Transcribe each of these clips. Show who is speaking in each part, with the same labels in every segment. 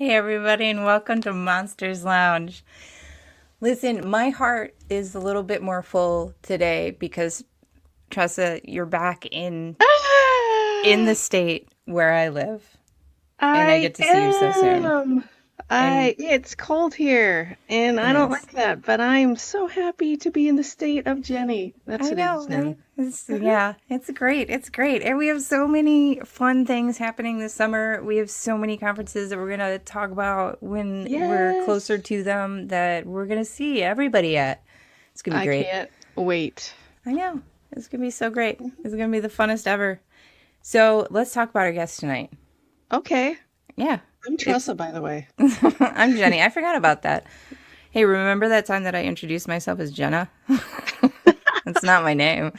Speaker 1: Hey, everybody, and welcome to Monsters Lounge. Listen, my heart is a little bit more full today because, Tressa, you're back in the
Speaker 2: Ah,
Speaker 1: state where I live, and I
Speaker 2: I
Speaker 1: get to see you so soon.
Speaker 2: am.
Speaker 1: And
Speaker 2: It's cold here, and
Speaker 1: it
Speaker 2: I don't
Speaker 1: is.
Speaker 2: like that, but I'm so happy to be in the state of Jeni. That's
Speaker 1: I
Speaker 2: what it
Speaker 1: know,
Speaker 2: is now.
Speaker 1: right? It's,
Speaker 2: Uh-huh.
Speaker 1: yeah, it's great. It's great. And we have so many fun things happening this summer. We have so many conferences that we're going to talk about when we're closer
Speaker 2: Yes,
Speaker 1: to them that we're going to see everybody at. It's going to be
Speaker 2: I
Speaker 1: great.
Speaker 2: can't wait.
Speaker 1: I know. It's going to be so great. It's going to be the funnest ever. So let's talk about our guest tonight.
Speaker 2: Okay,
Speaker 1: Yeah,
Speaker 2: I'm
Speaker 1: it's.
Speaker 2: Tressa, by the way.
Speaker 1: I'm Jeni. I forgot about that. Hey, remember that time that I introduced myself as Jenna? That's not my name.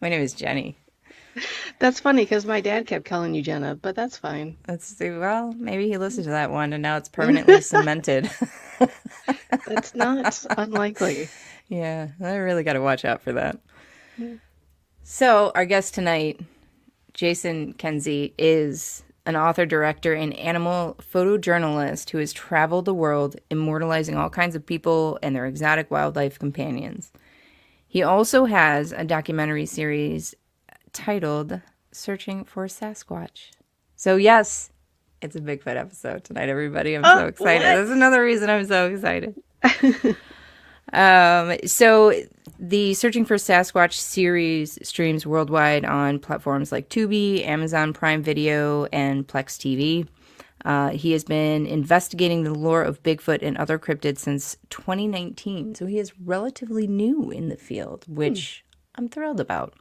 Speaker 1: My name is Jeni.
Speaker 2: That's funny because my dad kept calling you Jenna, but that's fine.
Speaker 1: Well, maybe he listened to that one and now it's permanently cemented.
Speaker 2: That's not unlikely.
Speaker 1: Yeah, I really got to watch out for that. So, our guest tonight, Jason Kenzie, is an author, director, and animal photojournalist who has traveled the world immortalizing all kinds of people and their exotic wildlife companions. He also has a documentary series titled Searching for Sasquatch. So, yes, it's a Bigfoot episode tonight, everybody. I'm so
Speaker 2: Oh,
Speaker 1: excited.
Speaker 2: what?
Speaker 1: That's another reason I'm so excited. So the Searching for Sasquatch series streams worldwide on platforms like Tubi, Amazon Prime Video, and Plex TV. He has been investigating the lore of Bigfoot and other cryptids since 2019, so he is relatively new in the field, which I'm thrilled about.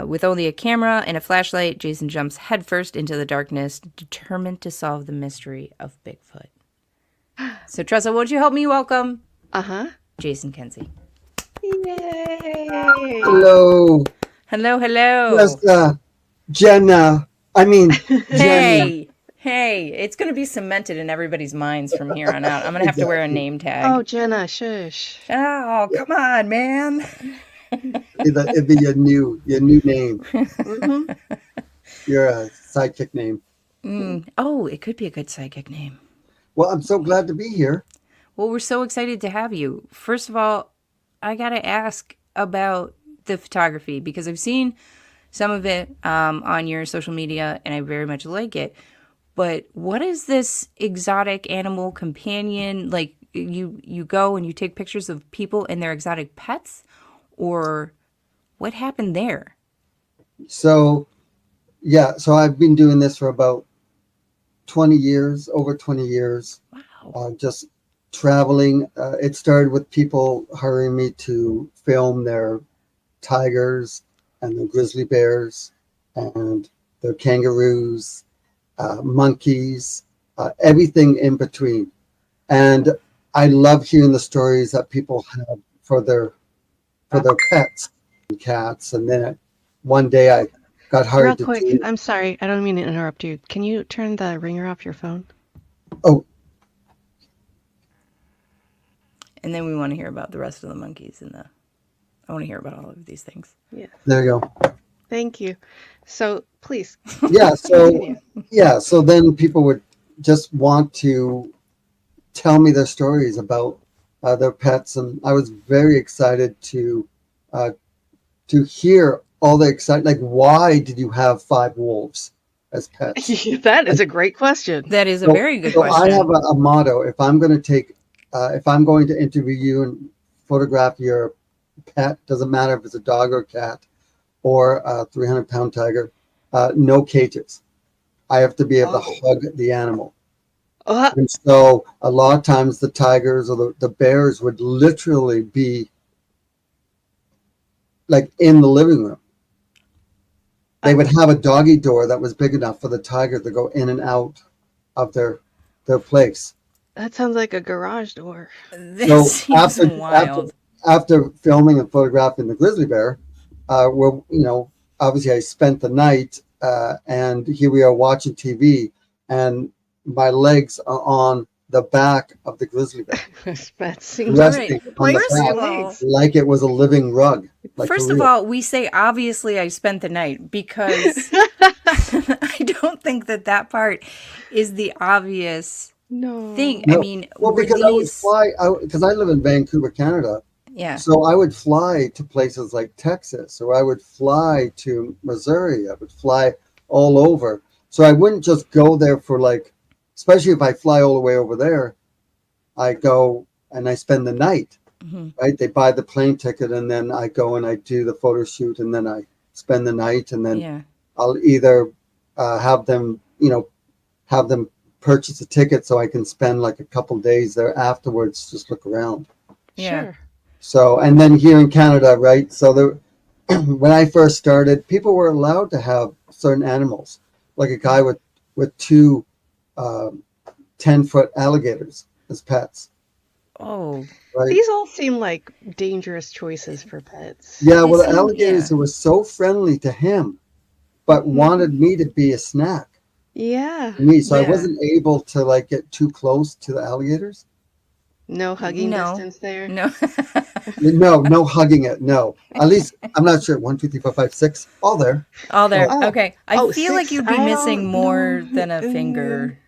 Speaker 1: With only a camera and a flashlight, Jason jumps headfirst into the darkness, determined to solve the mystery of Bigfoot. So, Tressa, won't you help me welcome
Speaker 2: Uh-huh.
Speaker 1: Jason Kenzie?
Speaker 2: Yay!
Speaker 3: Hello,
Speaker 1: Hello, hello.
Speaker 3: Tressa, Jenna. I mean, Jeni.
Speaker 1: Hey, it's going to be cemented in everybody's minds from here on out. I'm going to have to wear a
Speaker 3: Exactly.
Speaker 1: name
Speaker 2: Oh,
Speaker 1: tag.
Speaker 2: Jenna, shush.
Speaker 1: Oh,
Speaker 3: Yeah,
Speaker 1: come on, man.
Speaker 3: it'd be your new name,
Speaker 2: Mm-hmm.
Speaker 3: your sidekick name.
Speaker 1: Oh, it could be a good psychic name.
Speaker 3: Well, I'm so glad to be here.
Speaker 1: Well, we're so excited to have you. First of all, I got to ask about the photography because I've seen some of it on your social media and I very much like it. But what is this exotic animal companion? Like you go and you take pictures of people and their exotic pets? Or what happened there?
Speaker 3: So, yeah, so I've been doing this for about 20 years, over 20 years,
Speaker 1: Wow.
Speaker 3: just traveling. It started with people hiring me to film their tigers and their grizzly bears and their kangaroos, monkeys, everything in between. And I love hearing the stories that people have for their pets and cats. And then one day I got
Speaker 2: Real
Speaker 3: hired to
Speaker 2: quick,
Speaker 3: do.
Speaker 2: I'm sorry. I don't mean to interrupt you. Can you turn the ringer off your phone?
Speaker 3: Oh,
Speaker 1: And then we want to hear about the rest of the monkeys and the. I want to hear about all of these things.
Speaker 2: Yes.
Speaker 3: there you go.
Speaker 2: Thank you. So please
Speaker 3: Yeah. So
Speaker 2: continue.
Speaker 3: yeah. So then people would just want to tell me their stories about their pets, and I was very excited uh, to hear all the excitement. Like, why did you have 5 wolves as pets?
Speaker 2: That is
Speaker 3: Like,
Speaker 2: a great question.
Speaker 1: That is a
Speaker 3: so,
Speaker 1: very good
Speaker 3: so I have
Speaker 1: question.
Speaker 3: a motto. If I'm going to interview you and photograph your pet, doesn't matter if it's a dog or a cat or a 300-pound tiger, no cages. I have to be able to
Speaker 2: Oh.
Speaker 3: hug the animal.
Speaker 2: Uh,
Speaker 3: And so a lot of times the tigers or the bears would literally be like in the living room. They
Speaker 2: uh,
Speaker 3: would have a doggy door that was big enough for the tiger to go in and out of their place.
Speaker 2: that sounds like a garage door.
Speaker 1: That
Speaker 3: So
Speaker 1: seems wild.
Speaker 3: after filming and photographing the grizzly bear, where obviously I spent the night, and here we are watching TV, and my legs are on the back of the grizzly bear,
Speaker 2: That seems
Speaker 1: All
Speaker 2: like a
Speaker 1: right.
Speaker 3: resting
Speaker 2: good
Speaker 3: on the
Speaker 2: place for
Speaker 1: First
Speaker 2: your
Speaker 1: of
Speaker 3: back
Speaker 1: all,
Speaker 2: legs.
Speaker 3: like it was a living rug, like for
Speaker 1: First of
Speaker 3: real.
Speaker 1: all, we say obviously I spent the night because I don't think that part is the obvious
Speaker 2: No.
Speaker 1: thing. I
Speaker 3: No,
Speaker 1: mean,
Speaker 3: well,
Speaker 1: were
Speaker 3: because I would
Speaker 1: these?
Speaker 3: fly, because I live in Vancouver, Canada.
Speaker 1: Yeah.
Speaker 3: So I would fly to places like Texas, or I would fly to Missouri. I would fly all over. So I wouldn't just go there for like, especially if I fly all the way over there, I go and I spend the night,
Speaker 1: Hmm.
Speaker 3: right? They buy the plane ticket and then I go and I do the photo shoot and then I spend the night and then
Speaker 1: Yeah.
Speaker 3: I'll either have them, have them purchase a ticket so I can spend like a couple days there afterwards, just look around.
Speaker 1: Yeah.
Speaker 2: Sure.
Speaker 3: So, and then here in Canada, right? So when I first started, people were allowed to have certain animals, like a guy with two 10-foot alligators as pets,
Speaker 1: Oh.
Speaker 3: right?
Speaker 2: These all seem like dangerous choices for pets.
Speaker 3: Yeah,
Speaker 1: They
Speaker 3: well, the
Speaker 1: seem-
Speaker 3: alligators
Speaker 1: yeah.
Speaker 3: who were so friendly to him, but wanted me to be a snack
Speaker 2: Yeah.
Speaker 3: to me. So I
Speaker 1: Yeah.
Speaker 3: wasn't able to like get too close to the alligators.
Speaker 2: No hugging
Speaker 1: No.
Speaker 2: distance there.
Speaker 1: No.
Speaker 3: No hugging it. No, at least I'm not sure. 1, 2, 3, 4, 5, 6, all there.
Speaker 1: All there.
Speaker 2: Oh.
Speaker 1: Okay. I
Speaker 2: Oh,
Speaker 1: feel like
Speaker 2: 6?
Speaker 1: you'd be
Speaker 2: I
Speaker 1: missing
Speaker 2: don't
Speaker 1: more
Speaker 2: know.
Speaker 1: than a finger.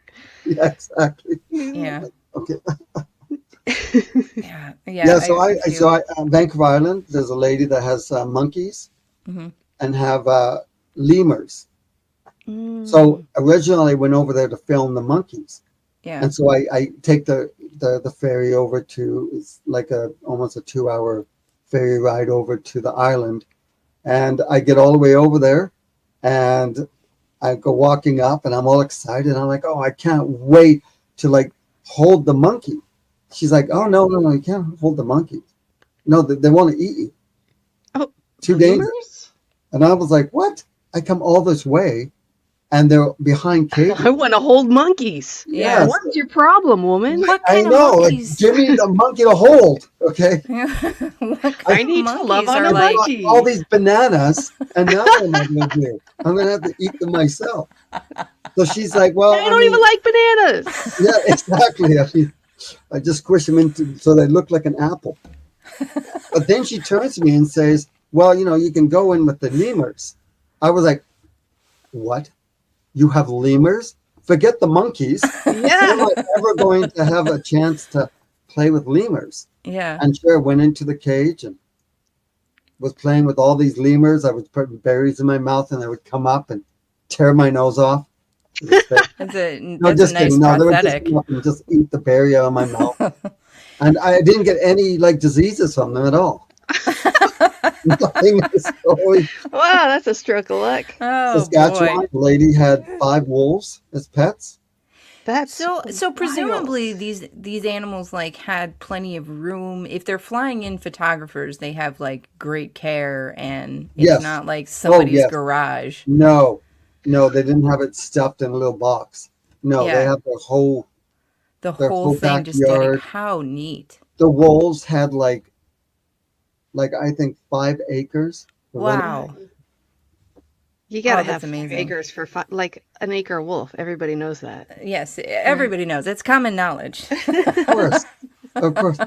Speaker 3: Yeah, exactly.
Speaker 1: Yeah.
Speaker 3: Okay.
Speaker 1: Yeah.
Speaker 3: Yeah, so
Speaker 1: feel-
Speaker 3: Vancouver Island, there's a lady that has monkeys
Speaker 1: Mhm.
Speaker 3: and have lemurs.
Speaker 2: Mm.
Speaker 3: So originally I went over there to film the monkeys.
Speaker 1: Yeah.
Speaker 3: And so I take the ferry over to, it's like almost a 2-hour ferry ride over to the island. And I get all the way over there and I go walking up and I'm all excited. I'm like, oh, I can't wait to like hold the monkey. She's like, oh, no, you can't hold the monkey. No, they want to eat you.
Speaker 2: Oh,
Speaker 3: Too dangerous.
Speaker 2: lemurs?
Speaker 3: And I was like, what? I come all this way and they're behind cages.
Speaker 2: I want to hold monkeys.
Speaker 1: Yeah.
Speaker 3: Yes.
Speaker 2: What's your problem, woman?
Speaker 1: What
Speaker 3: I
Speaker 1: kind of
Speaker 3: know. Like,
Speaker 1: monkeys?
Speaker 3: give me the monkey to hold, okay?
Speaker 1: What kind
Speaker 2: I
Speaker 1: of
Speaker 2: need to love
Speaker 1: monkeys
Speaker 2: on
Speaker 1: are
Speaker 2: a
Speaker 1: like?
Speaker 2: monkey.
Speaker 3: All these bananas, and now what am I going to do? I'm going to have to eat them myself. So she's like, well,
Speaker 2: I don't even like bananas.
Speaker 3: Yeah, exactly. I just squish them into so they look like an apple. But then she turns to me and says, well, you can go in with the lemurs. I was like, what? You have lemurs? Forget the monkeys. How
Speaker 2: Yeah.
Speaker 3: am I ever going to have a chance to play with lemurs?
Speaker 1: Yeah.
Speaker 3: And sure, went into the cage and was playing with all these lemurs. I was putting berries in my mouth and they would come up and tear my nose off.
Speaker 1: That's a
Speaker 3: Just
Speaker 1: nice
Speaker 3: kidding. No, they would just
Speaker 1: prosthetic.
Speaker 3: come up and just eat the berry out of my mouth. And I didn't get any like diseases from them at all. Nothing. Always,
Speaker 2: Wow, that's a stroke of luck.
Speaker 1: Oh
Speaker 3: Saskatchewan,
Speaker 1: boy.
Speaker 3: the lady had 5 wolves as pets.
Speaker 2: That's
Speaker 1: So
Speaker 2: wild.
Speaker 1: presumably these animals like had plenty of room. If they're flying in photographers, they have like great care and it's
Speaker 3: Yes.
Speaker 1: not like somebody's
Speaker 3: yes.
Speaker 1: garage.
Speaker 3: No, they didn't have it stuffed in a little box. No,
Speaker 1: Yeah.
Speaker 3: they have their whole
Speaker 1: The
Speaker 3: Their
Speaker 1: whole
Speaker 3: whole
Speaker 1: thing just getting
Speaker 3: backyard.
Speaker 1: how neat.
Speaker 3: the wolves had like I think 5 acres.
Speaker 1: Wow.
Speaker 2: You gotta
Speaker 1: Oh, that's
Speaker 2: have 5
Speaker 1: amazing.
Speaker 2: acres for like an acre wolf. Everybody knows that.
Speaker 1: Yes, everybody knows. It's common knowledge.
Speaker 3: Of course. Of course.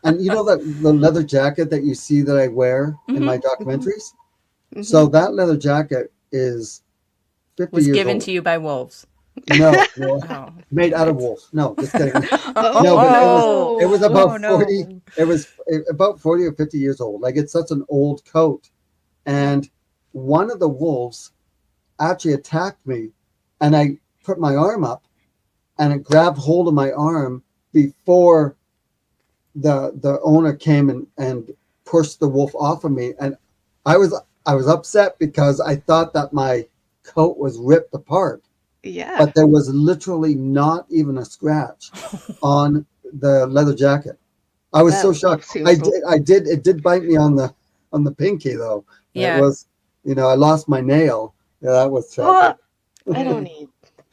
Speaker 3: And you know that the leather jacket that you see that I wear in my documentaries?
Speaker 2: Mhm.
Speaker 3: So that leather jacket is 50
Speaker 1: Was
Speaker 3: years
Speaker 1: given
Speaker 3: old.
Speaker 1: to you by wolves.
Speaker 3: No,
Speaker 1: Oh.
Speaker 3: made out of wolves. No, just kidding.
Speaker 2: Oh,
Speaker 3: No, but it was about
Speaker 1: Oh, no.
Speaker 3: 40. It was about 40 or 50 years old. Like it's such an old coat. And one of the wolves actually attacked me, and I put my arm up, and it grabbed hold of my arm before the owner came and pushed the wolf off of me. And I was upset because I thought that my coat was ripped apart.
Speaker 2: Yeah.
Speaker 3: But there was literally not even a scratch on the leather jacket. I was
Speaker 2: That
Speaker 3: so
Speaker 2: wolf
Speaker 3: shocked.
Speaker 2: seems
Speaker 3: It did bite me on the pinky though.
Speaker 1: Yeah.
Speaker 3: It was, I lost my nail. Yeah, that was
Speaker 2: Oh,
Speaker 3: tragic.
Speaker 2: I don't need.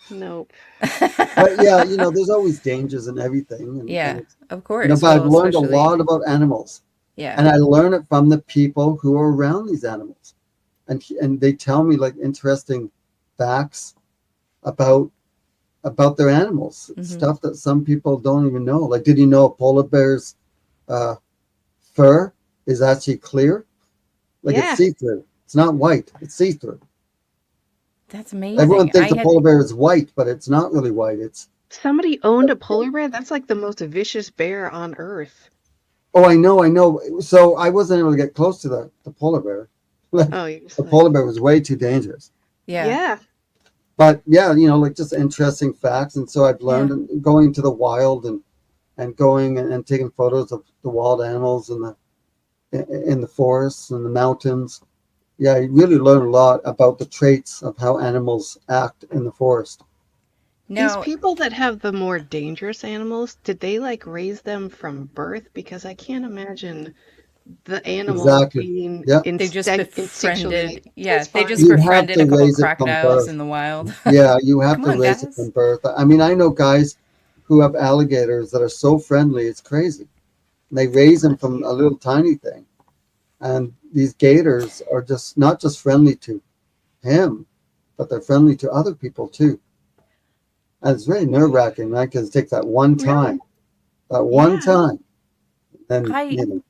Speaker 2: Nope.
Speaker 3: But yeah, there's always dangers in everything.
Speaker 1: Yeah,
Speaker 3: And,
Speaker 1: of course.
Speaker 3: but I've
Speaker 1: Well,
Speaker 3: learned a
Speaker 1: especially-
Speaker 3: lot about animals,
Speaker 1: Yeah.
Speaker 3: and I learn it from the people who are around these animals, and they tell me like interesting facts about their animals,
Speaker 1: Mhm.
Speaker 3: stuff that some people don't even know. Like, did you know a polar bear's fur is actually clear? Like
Speaker 2: Yeah.
Speaker 3: it's see-through. It's not white. It's see-through.
Speaker 1: That's amazing.
Speaker 3: Everyone thinks a polar bear is white, but it's not really white. It's
Speaker 2: Somebody owned a polar bear? That's like the most vicious bear on Earth.
Speaker 3: Oh, I know. So I wasn't able to get close to the polar bear.
Speaker 2: Oh, you're just
Speaker 3: The
Speaker 2: like,
Speaker 3: polar bear was way too dangerous.
Speaker 1: Yeah.
Speaker 3: But yeah, like just interesting facts. And so I've learned going to the wild and going and taking photos of the wild animals in the forests and the mountains. Yeah, you really learn a lot about the traits of how animals act in the forest.
Speaker 2: These
Speaker 1: Now,
Speaker 2: people that have the more dangerous animals, did they like raise them from birth? Because I can't imagine the animal
Speaker 3: Exactly.
Speaker 2: being
Speaker 3: Yeah.
Speaker 1: they just
Speaker 2: instinctually.
Speaker 1: befriended. Yeah,
Speaker 2: It's
Speaker 1: they
Speaker 2: fine.
Speaker 1: just
Speaker 3: You have
Speaker 1: befriended
Speaker 3: to
Speaker 1: a couple
Speaker 3: raise it from
Speaker 1: crocodiles
Speaker 3: birth.
Speaker 1: in the wild.
Speaker 3: Yeah, you have
Speaker 1: Come
Speaker 3: to
Speaker 1: on,
Speaker 3: raise it
Speaker 1: guys.
Speaker 3: from birth. I mean, I know guys who have alligators that are so friendly, it's crazy. They raise them from a little tiny thing. And these gators are just not just friendly to him, but they're friendly to other people too. And it's really nerve-wracking, right? Because it takes that one time. That one
Speaker 2: Yeah.
Speaker 3: time. And,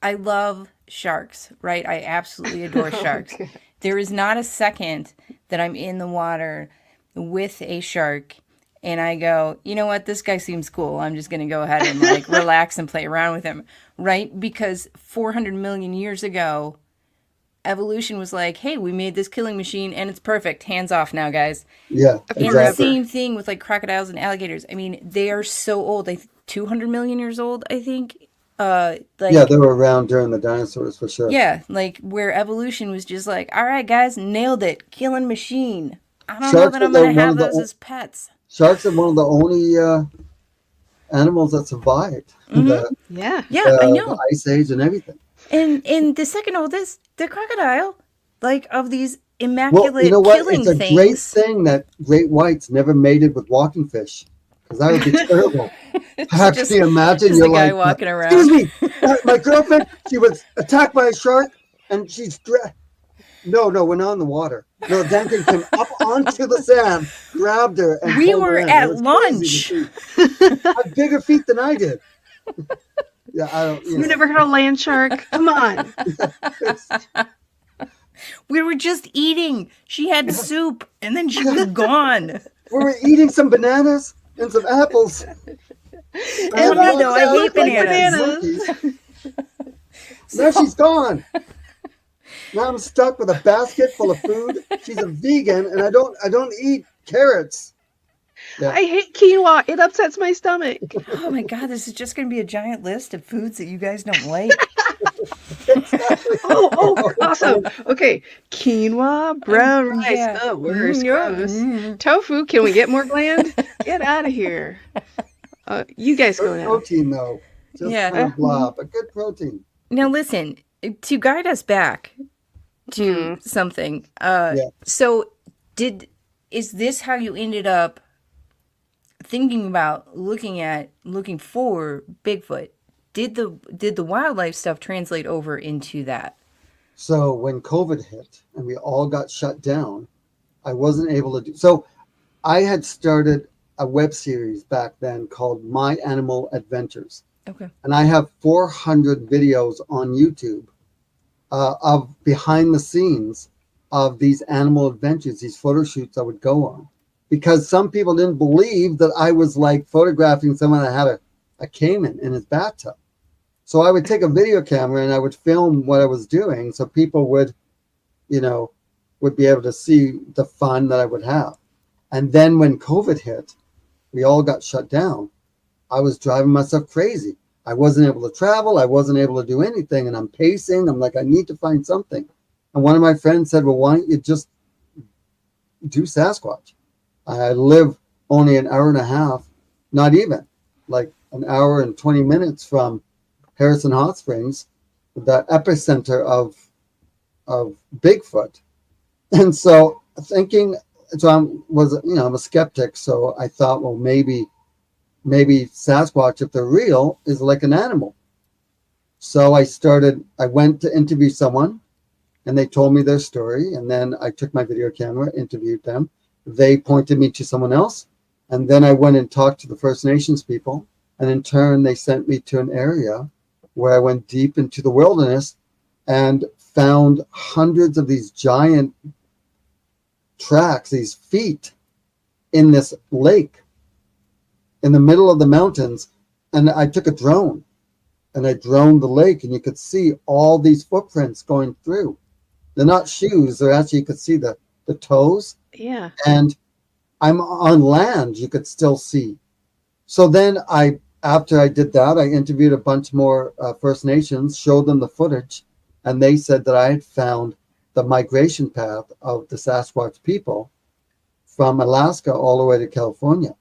Speaker 1: I love sharks, right? I absolutely adore sharks.
Speaker 2: Okay.
Speaker 1: There is not a second that I'm in the water with a shark and I go, you know what, this guy seems cool. I'm just going to go ahead and like relax and play around with him, right? Because 400 million years ago, evolution was like, hey, we made this killing machine and it's perfect. Hands off now, guys.
Speaker 3: yeah,
Speaker 1: And the
Speaker 3: exactly.
Speaker 1: same thing with like crocodiles and alligators. I mean, they are so old. Like 200 million years old, I think.
Speaker 3: Yeah, they were around during the dinosaurs for sure.
Speaker 1: Yeah, like where evolution was just like, all right, guys, nailed it, killing machine. I don't know
Speaker 3: Sharks
Speaker 1: that
Speaker 3: are
Speaker 1: I'm gonna
Speaker 3: one
Speaker 1: have
Speaker 3: of the
Speaker 1: those as pets.
Speaker 3: Sharks are one of the only animals that survived
Speaker 2: Yeah.
Speaker 1: Yeah, I know.
Speaker 3: the ice age and everything.
Speaker 1: And the second oldest, the crocodile, like of these
Speaker 3: Well,
Speaker 1: immaculate
Speaker 3: you know what?
Speaker 1: killing
Speaker 3: It's a
Speaker 1: things.
Speaker 3: great thing that great whites never mated with walking fish, because that would be terrible. How can you imagine?
Speaker 1: Just
Speaker 3: You're
Speaker 1: the guy
Speaker 3: like,
Speaker 1: walking around.
Speaker 3: excuse me, my girlfriend, she was attacked by a shark, and she's no, we're not in the water. No, that thing came up onto the sand, grabbed her, and
Speaker 1: We
Speaker 3: pulled her
Speaker 1: were
Speaker 3: in.
Speaker 1: at
Speaker 3: It was
Speaker 1: lunch.
Speaker 3: crazy to see. Had bigger feet than I did. Yeah, I don't.
Speaker 2: You never heard of land shark? Come on.
Speaker 1: We were just eating. She had soup, and then she was gone.
Speaker 3: We were eating some bananas and some apples.
Speaker 1: And me, though, I hate bananas.
Speaker 3: Now she's gone. Now I'm stuck with a basket full of food. She's a vegan, and I don't eat carrots. Yeah.
Speaker 2: I hate quinoa. It upsets my stomach.
Speaker 1: Oh my god, this is just going to be a giant list of foods that you guys don't like.
Speaker 2: Oh, awesome. Okay. Quinoa, brown rice.
Speaker 1: Yeah.
Speaker 2: Oh, worse.
Speaker 1: Yeah.
Speaker 2: Gross. Tofu, can we get more bland? Get out of here. You guys go
Speaker 3: Good
Speaker 2: now.
Speaker 3: protein, though. Just
Speaker 1: Yeah.
Speaker 3: kind of blah, but good protein.
Speaker 1: Now listen, to guide us back to something. So is this how you ended up thinking about looking for Bigfoot? Did the wildlife stuff translate over into that?
Speaker 3: So when COVID hit and we all got shut down, I wasn't able to do. So I had started a web series back then called My Animal Adventures.
Speaker 1: Okay.
Speaker 3: And I have 400 videos on YouTube of behind the scenes of these animal adventures, these photo shoots I would go on. Because some people didn't believe that I was like photographing someone that had a caiman in his bathtub. So I would take a video camera and I would film what I was doing so people would be able to see the fun that I would have. And then when COVID hit, we all got shut down. I was driving myself crazy. I wasn't able to travel. I wasn't able to do anything. And I'm pacing. I'm like, I need to find something. And one of my friends said, well, why don't you just do Sasquatch? I live only an hour and a half, not even, like an hour and 20 minutes from Harrison Hot Springs, the epicenter of Bigfoot. And so I'm a skeptic. So I thought, well, maybe Sasquatch, if they're real, is like an animal. So I went to interview someone and they told me their story. And then I took my video camera, interviewed them. They pointed me to someone else. And then I went and talked to the First Nations people. And in turn, they sent me to an area where I went deep into the wilderness and found hundreds of these giant tracks, these feet in this lake in the middle of the mountains. And I took a drone and I droned the lake, and you could see all these footprints going through. They're not shoes. They're actually, you could see the toes.
Speaker 2: Yeah.
Speaker 3: And I'm on land, you could still see. So then after I did that, I interviewed a bunch more First Nations, showed them the footage, and they said that I had found the migration path of the Sasquatch people from Alaska all the way to California.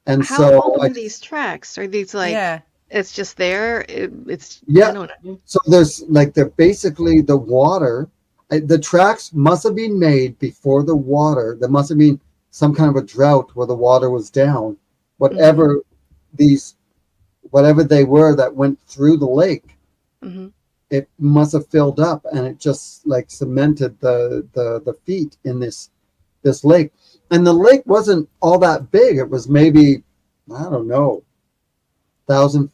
Speaker 3: And
Speaker 2: How
Speaker 3: so
Speaker 2: old are these tracks? Are these like,
Speaker 1: Yeah.
Speaker 2: it's just there? It's,
Speaker 3: Yeah.
Speaker 2: I don't know.
Speaker 3: So there's like, they're basically the water. The tracks must have been made before the water. There must have been some kind of a drought where the water was down. Whatever whatever they were that went through the lake, it must have filled up, and it just like cemented the feet in this lake. And the lake wasn't all that big. It was maybe, I don't know, 1,000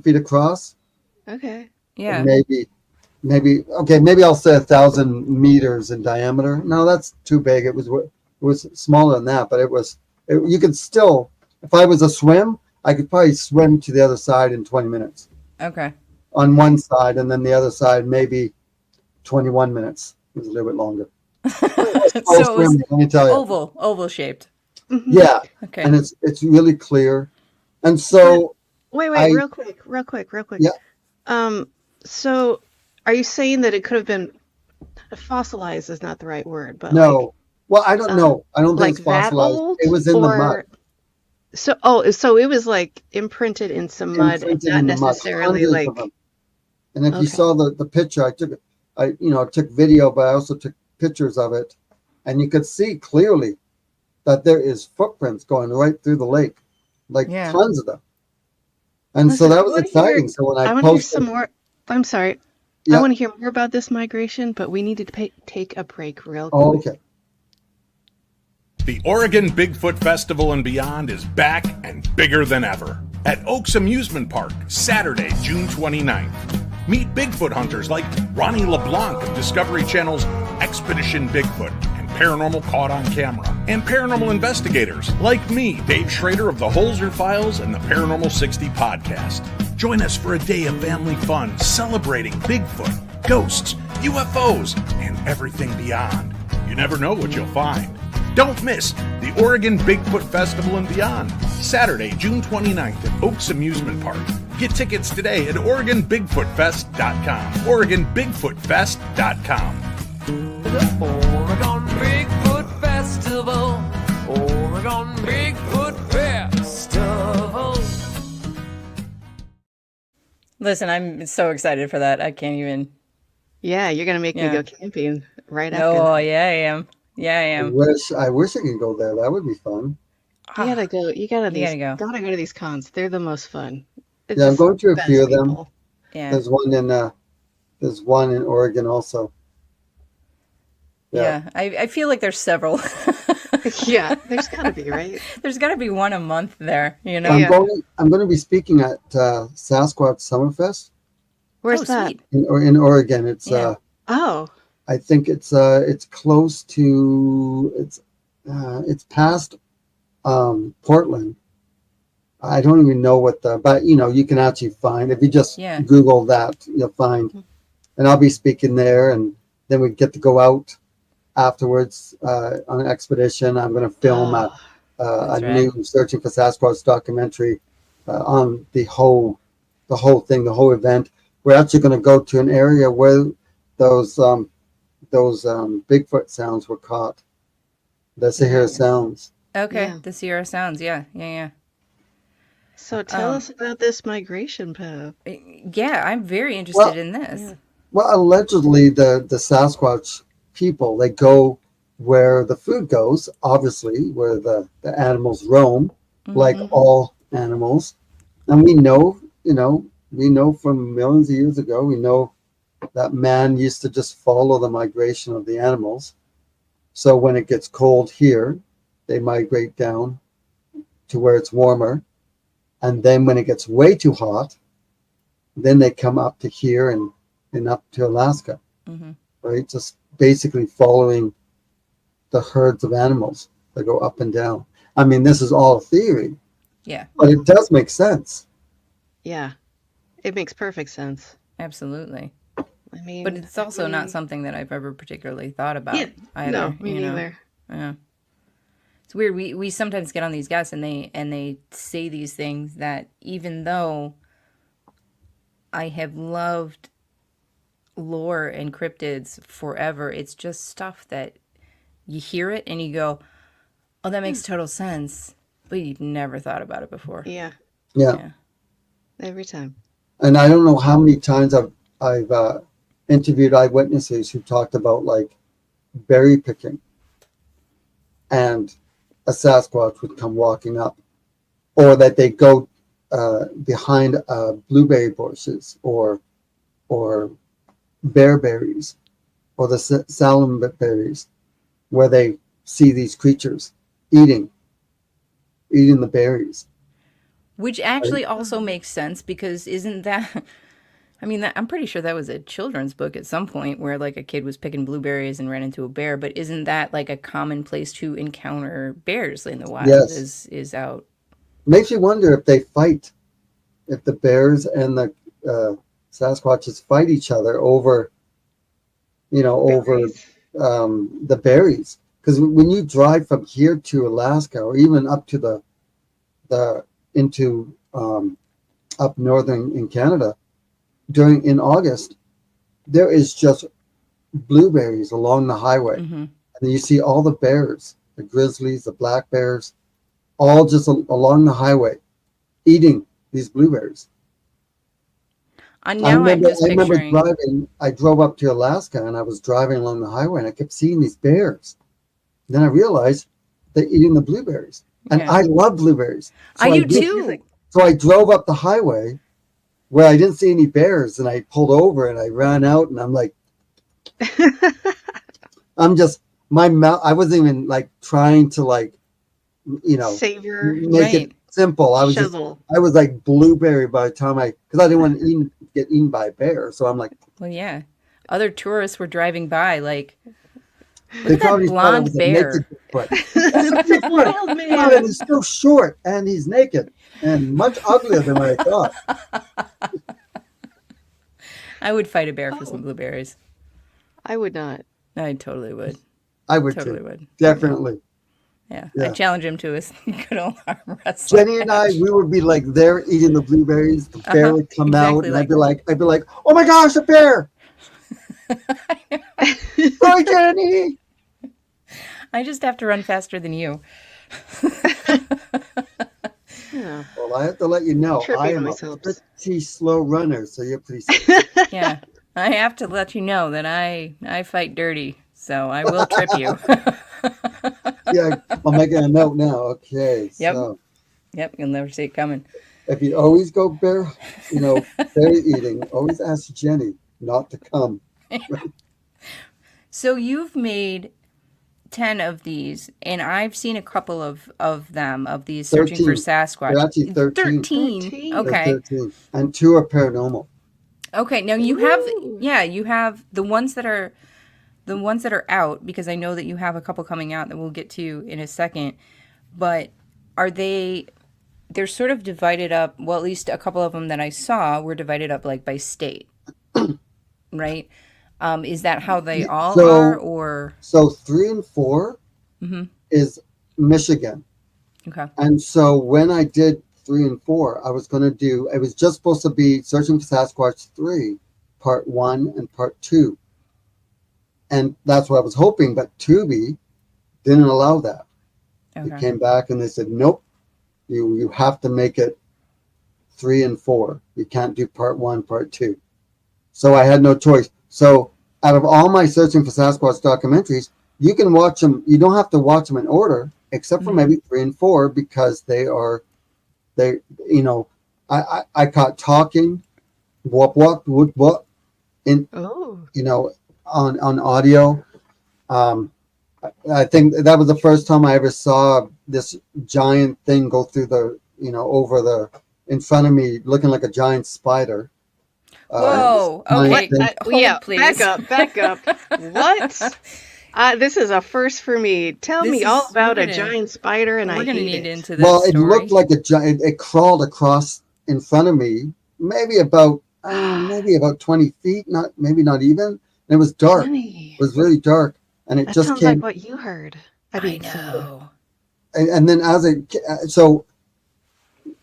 Speaker 3: feet across.
Speaker 2: Okay.
Speaker 1: Yeah.
Speaker 3: Maybe I'll say 1,000 meters in diameter. No, that's too big. It was smaller than that, but you could still, if I was a swim, I could probably swim to the other side in 20 minutes
Speaker 1: Okay.
Speaker 3: on one side, and then the other side maybe 21 minutes. It was a little bit longer.
Speaker 1: So it was
Speaker 3: Let me tell you.
Speaker 1: oval shaped.
Speaker 3: Yeah,
Speaker 1: Okay.
Speaker 3: and it's really clear. And so
Speaker 2: Wait, real quick.
Speaker 3: Yeah.
Speaker 2: So are you saying that it could have been fossilized is not the right word, but
Speaker 3: no.
Speaker 2: like,
Speaker 3: Well, I don't know. I don't think
Speaker 2: like
Speaker 3: it's
Speaker 2: that
Speaker 3: fossilized.
Speaker 2: old?
Speaker 3: It was in the mud.
Speaker 2: So it was like imprinted in some mud, and
Speaker 3: Imprinted
Speaker 2: not
Speaker 3: in the mud,
Speaker 2: necessarily
Speaker 3: hundreds
Speaker 2: like.
Speaker 3: of them. And if you
Speaker 2: Okay.
Speaker 3: saw the picture, I took video, but I also took pictures of it, and you could see clearly that there is footprints going right through the lake, like tons of them. And so
Speaker 2: Listen,
Speaker 3: that
Speaker 2: I
Speaker 3: was
Speaker 2: wanna
Speaker 3: exciting.
Speaker 2: hear-
Speaker 3: So when I
Speaker 2: I want to hear
Speaker 3: posted,
Speaker 2: some more. I'm sorry.
Speaker 3: Yeah.
Speaker 2: I want to hear more about this migration, but we need to take a break real quick.
Speaker 3: oh, okay.
Speaker 4: The Oregon Bigfoot Festival and Beyond is back and bigger than ever at Oaks Amusement Park, Saturday, June 29th. Meet Bigfoot hunters like Ronnie LeBlanc of Discovery Channel's Expedition Bigfoot and Paranormal Caught on Camera, and paranormal investigators like me, Dave Schrader of the Holzer Files and the Paranormal 60 podcast. Join us for a day of family fun celebrating Bigfoot, ghosts, UFOs, and everything beyond. You never know what you'll find. Don't miss the Oregon Bigfoot Festival and Beyond, Saturday, June 29th at Oaks Amusement Park. Get tickets today at OregonBigfootFest.com. OregonBigfootFest.com.
Speaker 5: The Oregon Bigfoot Festival. Oregon Bigfoot Festival.
Speaker 1: Listen, I'm so excited for that. I can't even.
Speaker 2: Yeah, you're gonna make me go camping right after.
Speaker 1: Oh,
Speaker 2: that.
Speaker 1: yeah, I am. Yeah, I am.
Speaker 3: I wish I could go there. That would be fun.
Speaker 2: You gotta go. You gotta
Speaker 1: go.
Speaker 2: Gotta go to these cons. They're the most fun. It's
Speaker 3: Yeah, I'm
Speaker 2: just
Speaker 3: going to a
Speaker 2: the
Speaker 3: few of
Speaker 2: best
Speaker 3: them.
Speaker 2: people.
Speaker 1: Yeah.
Speaker 3: There's one in Oregon also.
Speaker 1: Yeah. I feel like there's several.
Speaker 2: Yeah, there's gotta be, right?
Speaker 1: There's got to be one a month there, you know?
Speaker 2: Yeah.
Speaker 3: I'm going to be speaking at Sasquatch Summerfest
Speaker 2: Where's
Speaker 1: Oh,
Speaker 2: that?
Speaker 1: sweet.
Speaker 3: in Oregon. It's
Speaker 1: Yeah.
Speaker 2: Oh,
Speaker 3: I think it's close to it's past Portland. I don't even know but you can actually find, if you just
Speaker 1: Yeah.
Speaker 3: Google that, you'll find. And I'll be speaking there, and then we get to go out afterwards on an expedition. I'm going to film a
Speaker 1: That's right.
Speaker 3: new Searching for Sasquatch documentary on the whole thing, the whole event. We're actually going to go to an area where those Bigfoot sounds were caught. The Sahara sounds.
Speaker 1: Okay.
Speaker 2: Yeah.
Speaker 1: The Sierra Sounds. Yeah. Yeah.
Speaker 2: so tell us about this migration path.
Speaker 1: Yeah. Yeah. I'm very interested in this.
Speaker 2: yeah.
Speaker 3: Well, allegedly the Sasquatch people, they go where the food goes, obviously, where the animals roam, like all animals. And we know from millions of years ago, we know that man used to just follow the migration of the animals. So when it gets cold here, they migrate down to where it's warmer. And then when it gets way too hot, then they come up to here and and up to Alaska,
Speaker 1: Mhm.
Speaker 3: right? Just basically following the herds of animals that go up and down. I mean, this is all theory,
Speaker 1: Yeah,
Speaker 3: but it does make sense.
Speaker 2: Yeah, it makes perfect sense.
Speaker 1: absolutely.
Speaker 2: I mean,
Speaker 1: But it's also
Speaker 2: how
Speaker 1: not
Speaker 2: many-
Speaker 1: something that I've ever particularly thought about
Speaker 2: Yeah,
Speaker 1: either.
Speaker 2: no, me
Speaker 1: you know?
Speaker 2: neither.
Speaker 1: Yeah. It's weird. We sometimes get on these guests and they say these things that even though I have loved lore and cryptids forever, it's just stuff that you hear it and you go, "Oh, that makes total sense," but you've never thought about it before.
Speaker 2: Yeah,
Speaker 3: Yeah.
Speaker 1: Yeah.
Speaker 2: every time.
Speaker 3: And I don't know how many times I've interviewed eyewitnesses who talked about like berry picking, and a Sasquatch would come walking up, or that they go behind blueberry bushes or bearberries or the salam berries, where they see these creatures eating the berries.
Speaker 1: Which actually also makes sense because isn't that I mean, I'm pretty sure that was a children's book at some point where like a kid was picking blueberries and ran into a bear, but isn't that like a common place to encounter bears in the wild?
Speaker 3: Yes.
Speaker 1: Is out.
Speaker 3: Makes you wonder if they fight, if the bears and the Sasquatches fight each other over,
Speaker 2: Berries.
Speaker 3: the berries. Because when you drive from here to Alaska, or even up to the into up northern in Canada, in August, there is just blueberries along the highway,
Speaker 1: Hmm.
Speaker 3: and you see all the bears, the grizzlies, the black bears, all just along the highway, eating these blueberries.
Speaker 1: Now I'm just
Speaker 3: I remember
Speaker 1: picturing.
Speaker 3: driving. I drove up to Alaska, and I was driving along the highway, and I kept seeing these bears. Then I realized they're eating the blueberries, and
Speaker 1: Yeah.
Speaker 3: I love blueberries.
Speaker 1: I do
Speaker 3: did-
Speaker 1: too.
Speaker 3: So I drove up the highway where I didn't see any bears, and I pulled over and I ran out, and I'm like, I'm just my mouth. I wasn't even like trying to
Speaker 2: Savor
Speaker 3: make
Speaker 1: Right.
Speaker 3: it simple. I was
Speaker 2: shovel.
Speaker 3: like blueberry by the time because I didn't want to get eaten by a bear. So I'm like,
Speaker 1: Well, yeah. Other tourists were driving by like,
Speaker 3: they
Speaker 1: at that
Speaker 3: probably thought it
Speaker 1: blonde
Speaker 3: was a
Speaker 1: bear.
Speaker 3: naked Bigfoot. It's a Bigfoot.
Speaker 2: Wild man.
Speaker 3: God, and he's so short, and he's naked, and much uglier than what I thought.
Speaker 1: I would fight a bear for some blueberries.
Speaker 2: I would not.
Speaker 1: I totally would.
Speaker 3: I would
Speaker 1: Totally
Speaker 3: too,
Speaker 1: would.
Speaker 3: definitely.
Speaker 1: Yeah.
Speaker 3: Yeah.
Speaker 1: I challenge him to a good old arm wrestling.
Speaker 3: Jenny and I, we would be like there eating the blueberries. The bear would come out,
Speaker 1: exactly
Speaker 3: and I'd be like, oh my gosh, a bear! Sorry, Jenny.
Speaker 1: I just have to run faster than you.
Speaker 2: Yeah.
Speaker 3: Well, I have to let you know,
Speaker 2: Tripping
Speaker 3: I am
Speaker 2: myself.
Speaker 3: a pretty slow runner, so you're pretty.
Speaker 1: Yeah. I have to let you know that I fight dirty, so I will trip you.
Speaker 3: Yeah, I'm making a note now. Okay,
Speaker 1: Yep.
Speaker 3: so
Speaker 1: Yep, you'll never see it coming.
Speaker 3: if you always go bear eating, always ask Jenny not to come.
Speaker 1: So you've made 10 of these, and I've seen a couple of them, of these searching for
Speaker 3: 13.
Speaker 1: Sasquatch.
Speaker 3: They're actually 13.
Speaker 1: 13.
Speaker 2: 13.
Speaker 3: They're
Speaker 1: Okay.
Speaker 3: 13, and 2 are paranormal.
Speaker 1: Okay. Now you have the ones that are out, because I know that you have a couple coming out that we'll get to in a second. But they're sort of divided up, well, at least a couple of them that I saw were divided up like by state. Right? Is that how they all
Speaker 3: So-
Speaker 1: are, or
Speaker 3: So 3 and 4 is Michigan.
Speaker 1: okay.
Speaker 3: And so when I did 3 and 4, I was going to do, it was just supposed to be Searching for Sasquatch 3, part 1 and part 2. And that's what I was hoping, but Tubi didn't allow that. They
Speaker 1: Okay.
Speaker 3: came back and they said, nope, you have to make it 3 and 4. You can't do part 1, part 2. So I had no choice. So out of all my Searching for Sasquatch documentaries, you can watch them. You don't have to watch them in order, except for maybe 3 and 4, because I caught talking, what, in,
Speaker 2: Oh.
Speaker 3: on audio. I think that was the first time I ever saw this giant thing go through in front of me, looking like a giant spider.
Speaker 1: Whoa.
Speaker 3: my
Speaker 1: Okay.
Speaker 3: thing.
Speaker 1: Hold,
Speaker 2: Yeah,
Speaker 1: please.
Speaker 2: back up. What? This is a first for me. Tell
Speaker 1: This
Speaker 2: me
Speaker 1: is-
Speaker 2: all about
Speaker 1: we're
Speaker 2: a
Speaker 1: gonna-
Speaker 2: giant spider, and I
Speaker 1: We're gonna
Speaker 2: hate
Speaker 1: need
Speaker 2: it.
Speaker 1: into this
Speaker 3: Well, it
Speaker 1: story.
Speaker 3: looked like a giant. It crawled across in front of me, maybe about 20 feet, maybe not even. And it was dark.
Speaker 2: Jeni,
Speaker 3: It was really dark, and it
Speaker 2: that
Speaker 3: just
Speaker 2: sounds
Speaker 3: came.
Speaker 2: like what you heard.
Speaker 1: I
Speaker 2: mean,
Speaker 1: know.
Speaker 3: And then as it so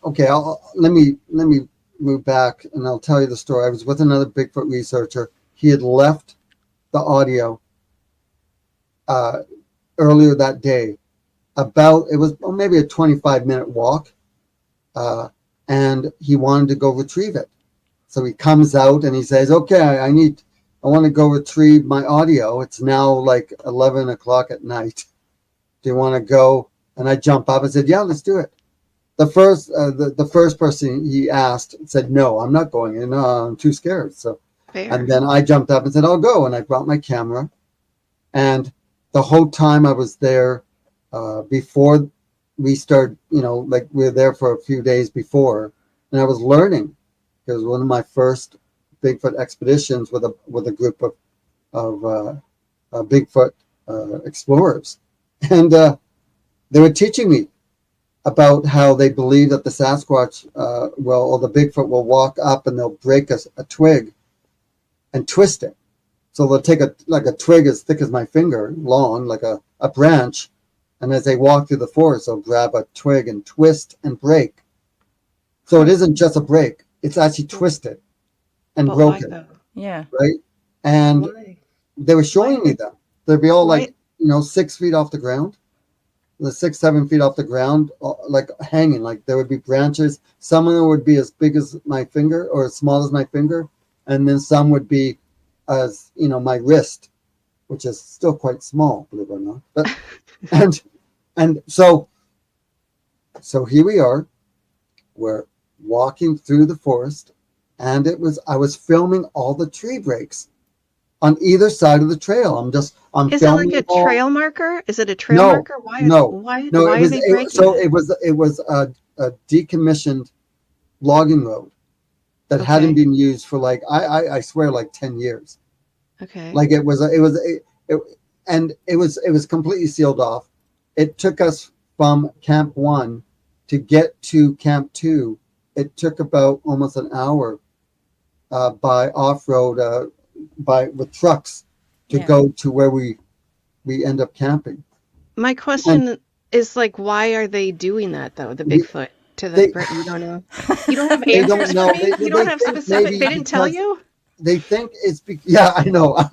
Speaker 3: okay, let me move back, and I'll tell you the story. I was with another Bigfoot researcher. He had left the audio earlier that day. It was maybe a 25-minute walk, and he wanted to go retrieve it. So he comes out and he says, "Okay, I want to go retrieve my audio. It's now like 11 o'clock at night. Do you want to go?" And I jump up and said, "Yeah, let's do it." The first person he asked said, "No, I'm not going in. I'm too scared." So,
Speaker 2: fair.
Speaker 3: and then I jumped up and said, "I'll go." And I brought my camera, and the whole time I was there, before we started, like we were there for a few days before, and I was learning. It was one of my first Bigfoot expeditions with a group of Bigfoot explorers, and they were teaching me about how they believe that the Sasquatch or the Bigfoot will walk up and they'll break a twig and twist it. So they'll take a twig as thick as my finger long, like a branch, and as they walk through the forest, they'll grab a twig and twist and break. So it isn't just a break; it's actually twisted and
Speaker 2: But
Speaker 3: broken,
Speaker 2: why though?
Speaker 1: Yeah.
Speaker 3: right? And
Speaker 2: Why?
Speaker 3: they were showing me them. They'd be all
Speaker 2: Why-
Speaker 3: like 6 feet off the ground, 6-7 feet off the ground, like hanging. Like there would be branches. Some of them would be as big as my finger or as small as my finger, and then some would be as my wrist, which is still quite small, believe it or not. But and so here we are. We're walking through the forest, and I was filming all the tree breaks on either side of the trail. I'm
Speaker 2: Is it
Speaker 3: filming
Speaker 2: like a
Speaker 3: all-
Speaker 2: trail marker? Is it a trail
Speaker 3: No,
Speaker 2: marker? Why?
Speaker 3: no,
Speaker 2: Why?
Speaker 3: No,
Speaker 2: why
Speaker 3: it was
Speaker 2: are they breaking?
Speaker 3: it was a decommissioned logging road that
Speaker 2: Okay.
Speaker 3: hadn't been used for I swear 10 years.
Speaker 2: Okay.
Speaker 3: Like it was completely sealed off. It took us from Camp 1 to get to Camp 2. It took about almost an hour by off-road with trucks to go to where we end up camping.
Speaker 2: My question is why are they doing that though? The Bigfoot to the you don't know. You don't have
Speaker 3: They don't
Speaker 2: answers
Speaker 3: know.
Speaker 2: for me. You don't have
Speaker 3: think
Speaker 2: specific.
Speaker 3: maybe
Speaker 2: They didn't tell
Speaker 3: because
Speaker 2: you.
Speaker 3: They think it's yeah, I know. I'm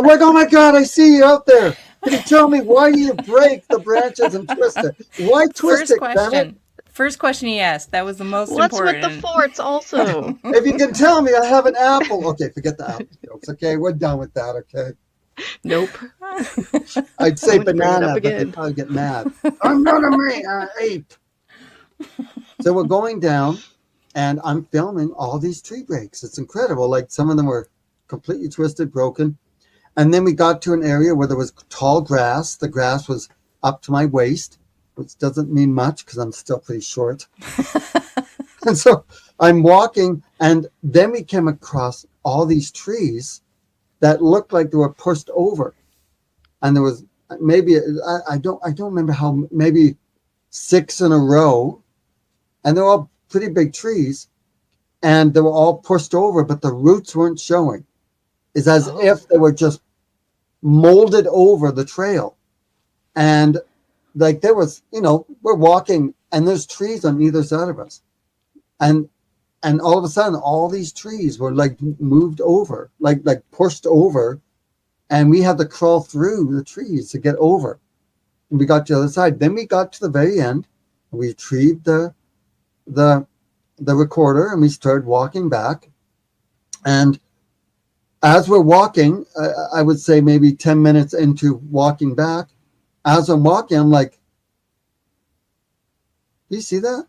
Speaker 3: like, oh my God, I see you out there. Can you tell me why you break the branches and twist it? Why twist
Speaker 1: First
Speaker 3: it? Damn it?
Speaker 1: question. First question he asked. That was the most
Speaker 2: What's
Speaker 1: important.
Speaker 2: with the forts also?
Speaker 3: If you can tell me I have an apple. Okay, forget the apple jokes. Okay, we're done with that. Okay.
Speaker 2: Nope.
Speaker 3: I'd say
Speaker 2: I'm gonna bring it
Speaker 3: banana,
Speaker 2: up
Speaker 3: but they
Speaker 2: again.
Speaker 3: probably get mad. I'm not a ape. So we're going down, and I'm filming all these tree breaks. It's incredible. Like some of them were completely twisted, broken. And then we got to an area where there was tall grass. The grass was up to my waist, which doesn't mean much because I'm still pretty short. And so I'm walking, and then we came across all these trees that looked like they were pushed over. And there was maybe, I don't remember how, maybe 6 in a row. And they're all pretty big trees. And they were all pushed over, but the roots weren't showing. It's as if they were just molded over the trail. And like there was, we're walking and there's trees on either side of us. And all of a sudden, all these trees were like moved over, like pushed over. And we had to crawl through the trees to get over. And we got to the other side. Then we got to the very end. And we retrieved the recorder and we started walking back. And as we're walking, I would say maybe 10 minutes into walking back, as I'm walking, I'm like, do you see that?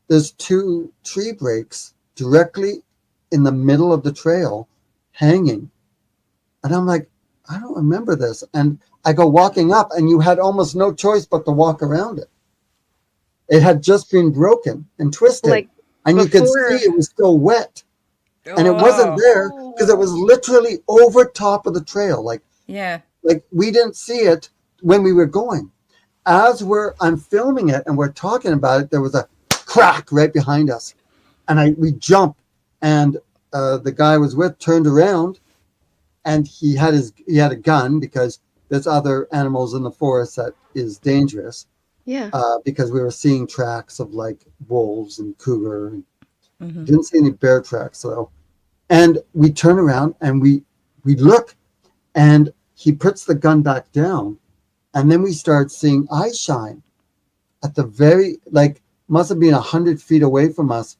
Speaker 3: There's 2 tree breaks directly in the middle of the trail hanging. And I'm like, I don't remember this. And I go walking up, and you had almost no choice but to walk around it. It had just been broken and twisted.
Speaker 2: Like
Speaker 3: and you could
Speaker 2: before-
Speaker 3: see it was still wet. And it wasn't there because it was literally over top of the trail.
Speaker 1: Yeah.
Speaker 3: Like we didn't see it when we were going. I'm filming it and we're talking about it, there was a crack right behind us. And we jumped, and the guy I was with turned around, and he had a gun because there's other animals in the forest that is dangerous.
Speaker 2: Yeah.
Speaker 3: Because we were seeing tracks of like wolves and cougar. And didn't see any bear tracks though. And we turn around and we look, and he puts the gun back down, and then we start seeing eye shine at the very, like, must have been 100 feet away from us,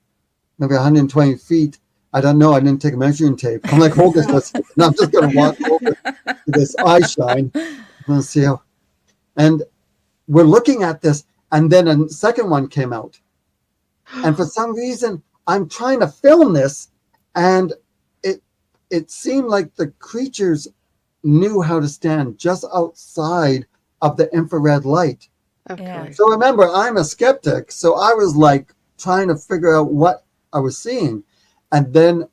Speaker 3: maybe 120 feet. I don't know. I didn't take a measuring tape. I'm like, hold this. And I'm just going to walk over to this eye shine. I'm going to see how. And we're looking at this, and then a second one came out. And for some reason, I'm trying to film this, and it seemed like the creatures knew how to stand just outside of the infrared light.
Speaker 2: Of course.
Speaker 3: So remember, I'm a skeptic, so I was like trying to figure out what I was seeing. And then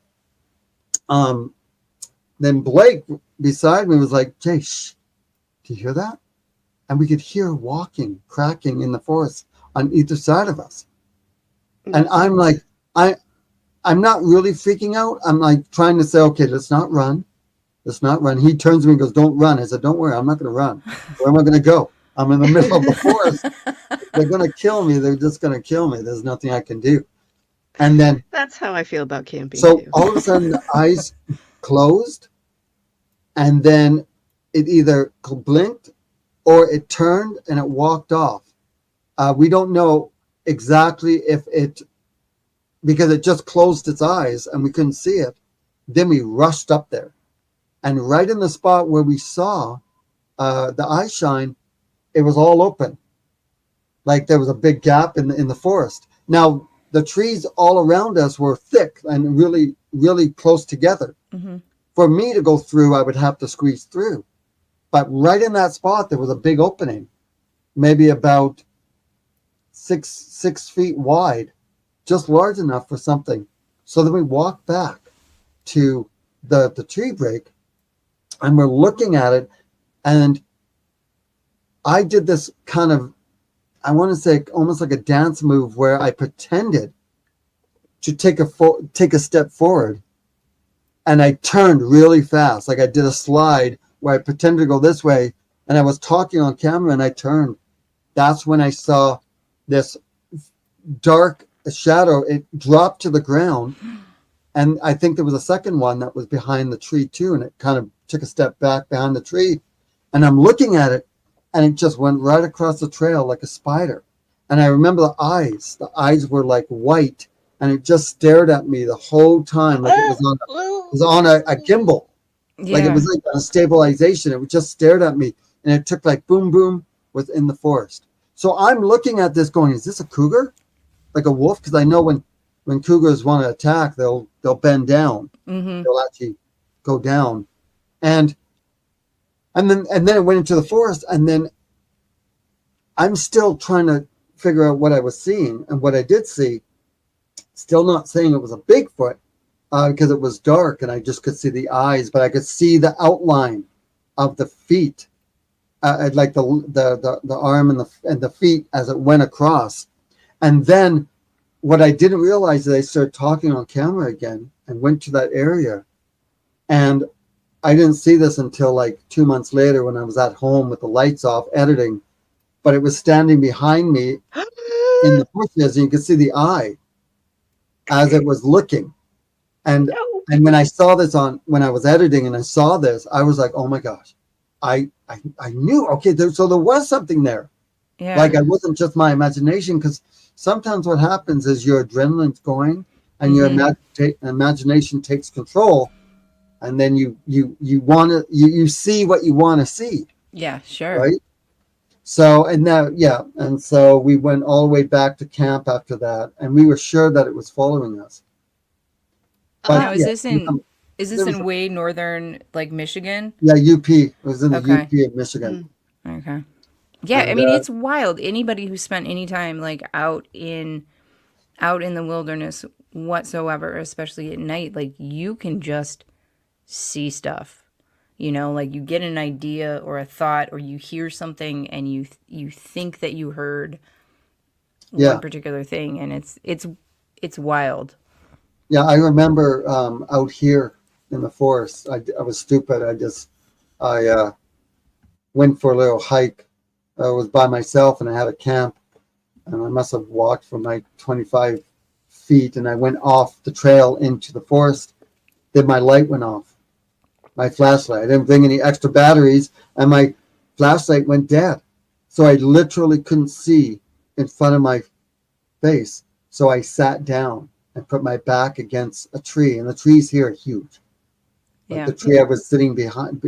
Speaker 3: Blake beside me was like, Jay, shh, do you hear that? And we could hear walking, cracking in the forest on either side of us. And I'm like, I'm not really freaking out. I'm like trying to say, okay, let's not run. Let's not run. He turns to me and goes, don't run. I said, don't worry, I'm not going to run. Where am I going to go? I'm in the middle of the forest. They're going to kill me. They're just going to kill me. There's nothing I can do. And then,
Speaker 2: That's how I feel about camping
Speaker 3: so
Speaker 2: too.
Speaker 3: all of a sudden the eyes closed, and then it either blinked or it turned and it walked off. We don't know exactly because it just closed its eyes and we couldn't see it. Then we rushed up there, and right in the spot where we saw the eye shine, it was all open. Like there was a big gap in the forest. Now, the trees all around us were thick and really, really close together. For me to go through, I would have to squeeze through. But right in that spot, there was a big opening, maybe about six feet wide, just large enough for something. So then we walked back to the tree break, and we're looking at it, and I did this kind of, I want to say almost like a dance move where I pretended to take a step forward, and I turned really fast. Like I did a slide where I pretended to go this way, and I was talking on camera, and I turned. That's when I saw this dark shadow. It dropped to the ground, and I think there was a second one that was behind the tree too, and it kind of took a step back behind the tree, and I'm looking at it, and it just went right across the trail like a spider. And I remember the eyes were like white, and it just stared at me the whole time like it was on a gimbal. Like it was like a stabilization. It just stared at me, and it took like boom, boom within the forest. So I'm looking at this going, is this a cougar? Like a wolf? Because I know when cougars want to attack, they'll bend down. They'll actually go down. And then it went into the forest, and then I'm still trying to figure out what I was seeing. And what I did see, still not saying it was a Bigfoot, because it was dark and I just could see the eyes, but I could see the outline of the feet, like the arm and the feet as it went across. And then what I didn't realize is I started talking on camera again and went to that area. And I didn't see this until like 2 months later when I was at home with the lights off editing, but it was standing behind me in the bushes, and you could see the eye as it was looking. And when I saw this when I was editing and I saw this, I was like, oh my gosh, I knew, okay, so there was something there.
Speaker 1: Yeah.
Speaker 3: Like it wasn't just my imagination, because sometimes what happens is your adrenaline's going and your imagination takes control, and then you see what you want to see.
Speaker 1: Yeah, sure.
Speaker 3: Right. So, and so we went all the way back to camp after that, and we were sure that it was following us. But,
Speaker 1: Now, is this in way northern, like Michigan?
Speaker 3: Yeah, UP. It was in the UP of Michigan.
Speaker 1: Okay. Yeah, I mean, it's wild. Anybody who spent any time like out in the wilderness whatsoever, especially at night. Like, you can just see stuff, you know, like you get an idea or a thought, or you hear something and you think that you heard
Speaker 3: Yeah.
Speaker 1: one particular thing, and it's wild.
Speaker 3: Yeah, I remember out here in the forest, I was stupid. I went for a little hike. I was by myself and I had a camp, and I must have walked for like 25 feet, and I went off the trail into the forest. Then my light went off, my flashlight. I didn't bring any extra batteries, and my flashlight went dead. So I literally couldn't see in front of my face. So I sat down and put my back against a tree, and the trees here are huge. Like
Speaker 1: Yeah.
Speaker 3: the tree I was sitting behind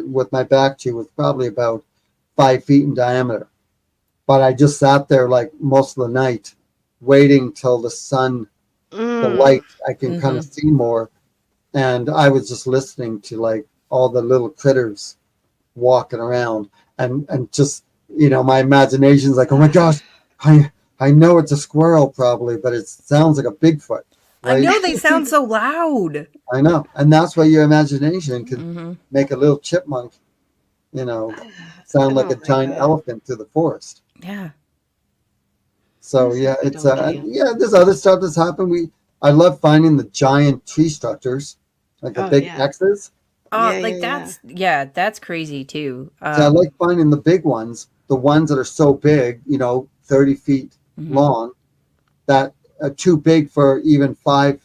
Speaker 3: with my back to was probably about 5 feet in diameter. But I just sat there like most of the night, waiting till the sun, the light, I can kind of see more. And I was just listening to like all the little critters walking around, and just, you know, my imagination's like, oh my gosh, I know it's a squirrel probably, but it sounds like a Bigfoot.
Speaker 1: I
Speaker 3: Right?
Speaker 1: know they sound so loud.
Speaker 3: I know. And that's why your imagination can make a little chipmunk, you know, sound like
Speaker 2: Oh
Speaker 3: a
Speaker 2: my
Speaker 3: giant
Speaker 2: God.
Speaker 3: elephant through the forest.
Speaker 1: Yeah.
Speaker 3: So
Speaker 2: That's
Speaker 3: yeah,
Speaker 2: a
Speaker 3: it's
Speaker 2: donkey.
Speaker 3: there's other stuff that's happened. I love finding the giant tree structures, like the
Speaker 2: Oh,
Speaker 3: big
Speaker 2: yeah.
Speaker 3: X's.
Speaker 1: Oh,
Speaker 2: Yeah,
Speaker 1: like
Speaker 2: yeah,
Speaker 1: that's crazy too.
Speaker 3: So I like finding the big ones, the ones that are so big, you know, 30 feet long, that are too big for even 5,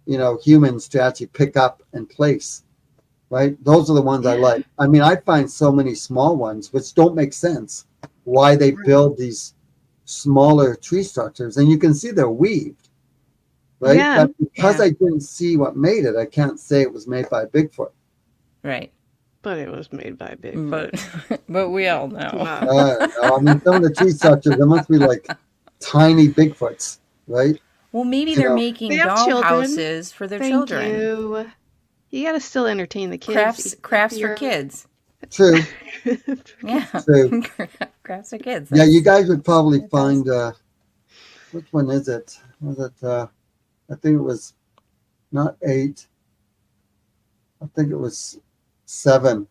Speaker 3: you know, humans to actually pick up and place. Right? Those are the ones I like. I mean, I find so many small ones which don't make sense why they build these smaller tree structures, and you can see they're weaved, right?
Speaker 2: Yeah.
Speaker 3: But because I didn't see what made it, I can't say it was made by Bigfoot.
Speaker 1: Right.
Speaker 2: But it was made by Bigfoot.
Speaker 1: But we all know.
Speaker 3: I mean, some of the tree structures, there must be like tiny Bigfoots, right?
Speaker 1: Well, maybe
Speaker 3: You
Speaker 1: they're
Speaker 3: know.
Speaker 1: making
Speaker 2: They have children.
Speaker 1: dollhouses for their
Speaker 2: Thank
Speaker 1: children.
Speaker 2: you gotta still entertain the kids.
Speaker 1: Crafts for
Speaker 2: You're-
Speaker 1: kids.
Speaker 3: True,
Speaker 1: Yeah.
Speaker 3: true.
Speaker 1: Crafts for kids.
Speaker 3: Yeah, you guys would probably
Speaker 1: That's
Speaker 3: find, which one is it? Was it, I think it was not 8. I think it was 7.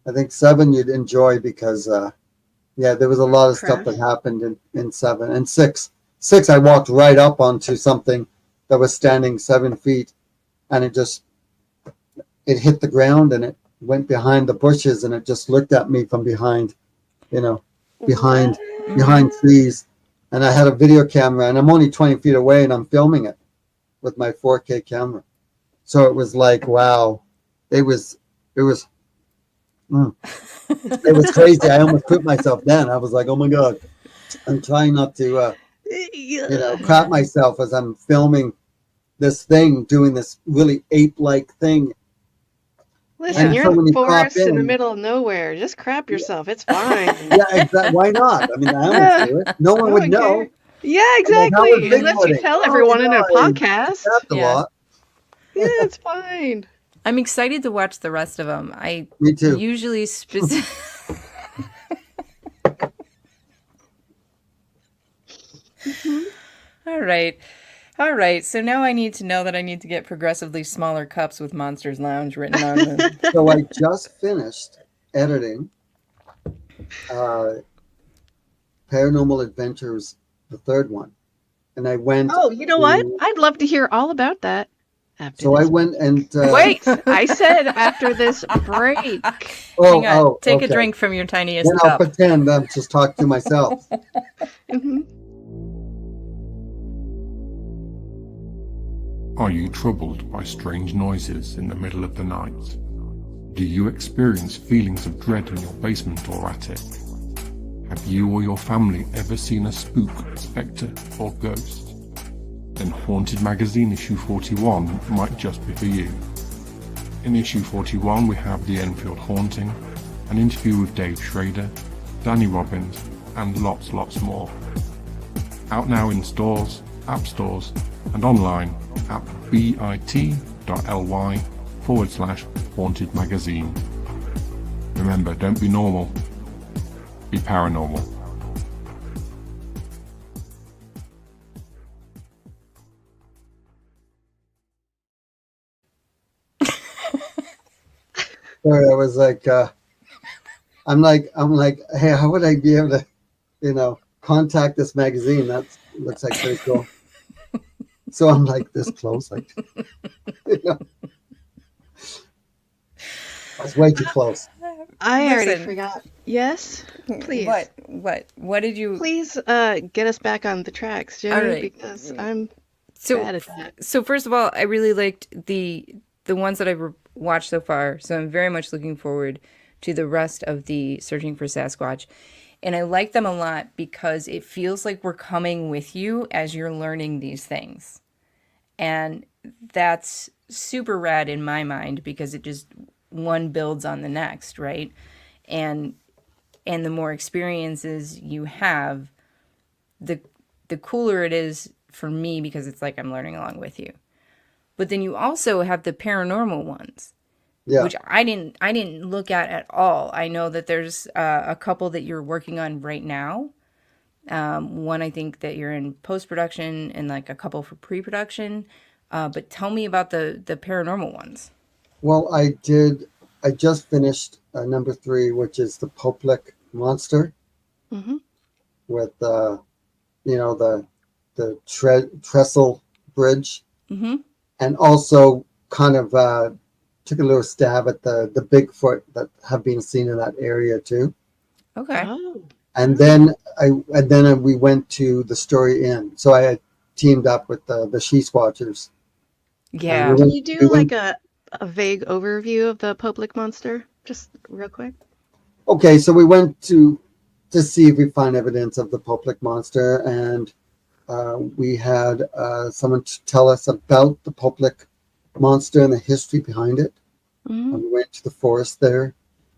Speaker 3: I think 7 you'd enjoy because, there was a lot of stuff that happened in 7. And 6, I walked right up onto something that was standing 7 feet, and it hit the ground, and it went behind the bushes, and it just looked at me from behind, you know, behind trees. And I had a video camera, and I'm only 20 feet away, and I'm filming it with my 4K camera. So it was like, wow, it was crazy. I almost put myself then. I was like, oh my God, I'm trying not to, crap myself as I'm filming this thing, doing this really ape-like thing.
Speaker 2: Listen,
Speaker 3: And
Speaker 2: you're
Speaker 3: so
Speaker 2: in
Speaker 3: when
Speaker 2: the
Speaker 3: you crop
Speaker 2: forest in the
Speaker 3: in-
Speaker 2: middle of nowhere. Just crap yourself. It's fine.
Speaker 3: Yeah, exactly. Why not? I mean, the animals do it. No one would know.
Speaker 2: care. Yeah,
Speaker 3: how
Speaker 2: exactly.
Speaker 3: would
Speaker 2: Unless you
Speaker 3: Bigfoot
Speaker 2: tell
Speaker 3: it?
Speaker 2: everyone
Speaker 3: Oh,
Speaker 2: in a
Speaker 3: no,
Speaker 2: podcast.
Speaker 3: That's a
Speaker 1: Yeah.
Speaker 3: lot.
Speaker 2: Yeah, it's fine.
Speaker 1: I'm excited to watch the rest of them. I
Speaker 3: Me too.
Speaker 1: usually specific. All right. So now I need to know that I need to get progressively smaller cups with Monsters Lounge written on them.
Speaker 3: So I just finished editing Paranormal Adventures, the 3rd one. And I went.
Speaker 2: Oh, you know what?
Speaker 3: to-
Speaker 2: I'd love to hear all about that. After
Speaker 3: So I
Speaker 2: this.
Speaker 3: went and.
Speaker 2: Wait, I said after this break.
Speaker 1: Hang on. Take
Speaker 3: okay.
Speaker 1: a drink from your tiniest
Speaker 3: Then I'll
Speaker 1: cup.
Speaker 3: pretend I'm just talking to myself.
Speaker 2: Mhm.
Speaker 6: Are you troubled by strange noises in the middle of the night? Do you experience feelings of dread in your basement or attic? Have you or your family ever seen a spook, spectre, or ghost? Then Haunted Magazine issue 41 might just be for you. In issue 41 we have The Enfield Haunting, an interview with Dave Schrader, Danny Robbins, and lots more. Out now in stores, app stores, and online at bit.ly/Haunted Magazine. Remember, don't be normal, be paranormal.
Speaker 3: story. I was like, I'm like, hey, how would I be able to, contact this magazine? That looks like pretty cool. So I'm like this close, like, that's way too close.
Speaker 2: I already
Speaker 1: Listen.
Speaker 2: forgot. Yes, please.
Speaker 1: What did you?
Speaker 2: Please get us back on the tracks, Jeni,
Speaker 1: All right.
Speaker 2: because I'm
Speaker 1: So,
Speaker 2: bad at that.
Speaker 1: so first of all, I really liked the ones that I've watched so far. So I'm very much looking forward to the rest of the Searching for Sasquatch. And I like them a lot because it feels like we're coming with you as you're learning these things. And that's super rad in my mind because it just one builds on the next, right? And the more experiences you have, the cooler it is for me because it's like I'm learning along with you. But then you also have the paranormal ones,
Speaker 3: Yeah.
Speaker 1: which I didn't look at all. I know that there's a couple that you're working on right now. One I think that you're in post-production and like a couple for pre-production. But tell me about the paranormal ones.
Speaker 3: Well, I just finished number 3, which is the Poplick monster
Speaker 2: Mm-hmm.
Speaker 3: with, the trestle bridge.
Speaker 1: Mm-hmm.
Speaker 3: And also kind of took a little stab at the Bigfoot that have been seen in that area too.
Speaker 1: Okay.
Speaker 2: Oh.
Speaker 3: And then we went to the Story Inn. So I had teamed up with the She Squatchers.
Speaker 1: Yeah.
Speaker 3: we
Speaker 2: Can
Speaker 3: went-
Speaker 2: you do
Speaker 3: we
Speaker 2: like
Speaker 3: went-
Speaker 2: a vague overview of the public monster? Just real quick.
Speaker 3: Okay, so we went to see if we find evidence of the Poplick monster, and we had someone to tell us about the Poplick monster and the history behind it.
Speaker 2: Mm-hmm.
Speaker 3: And we went to the forest there,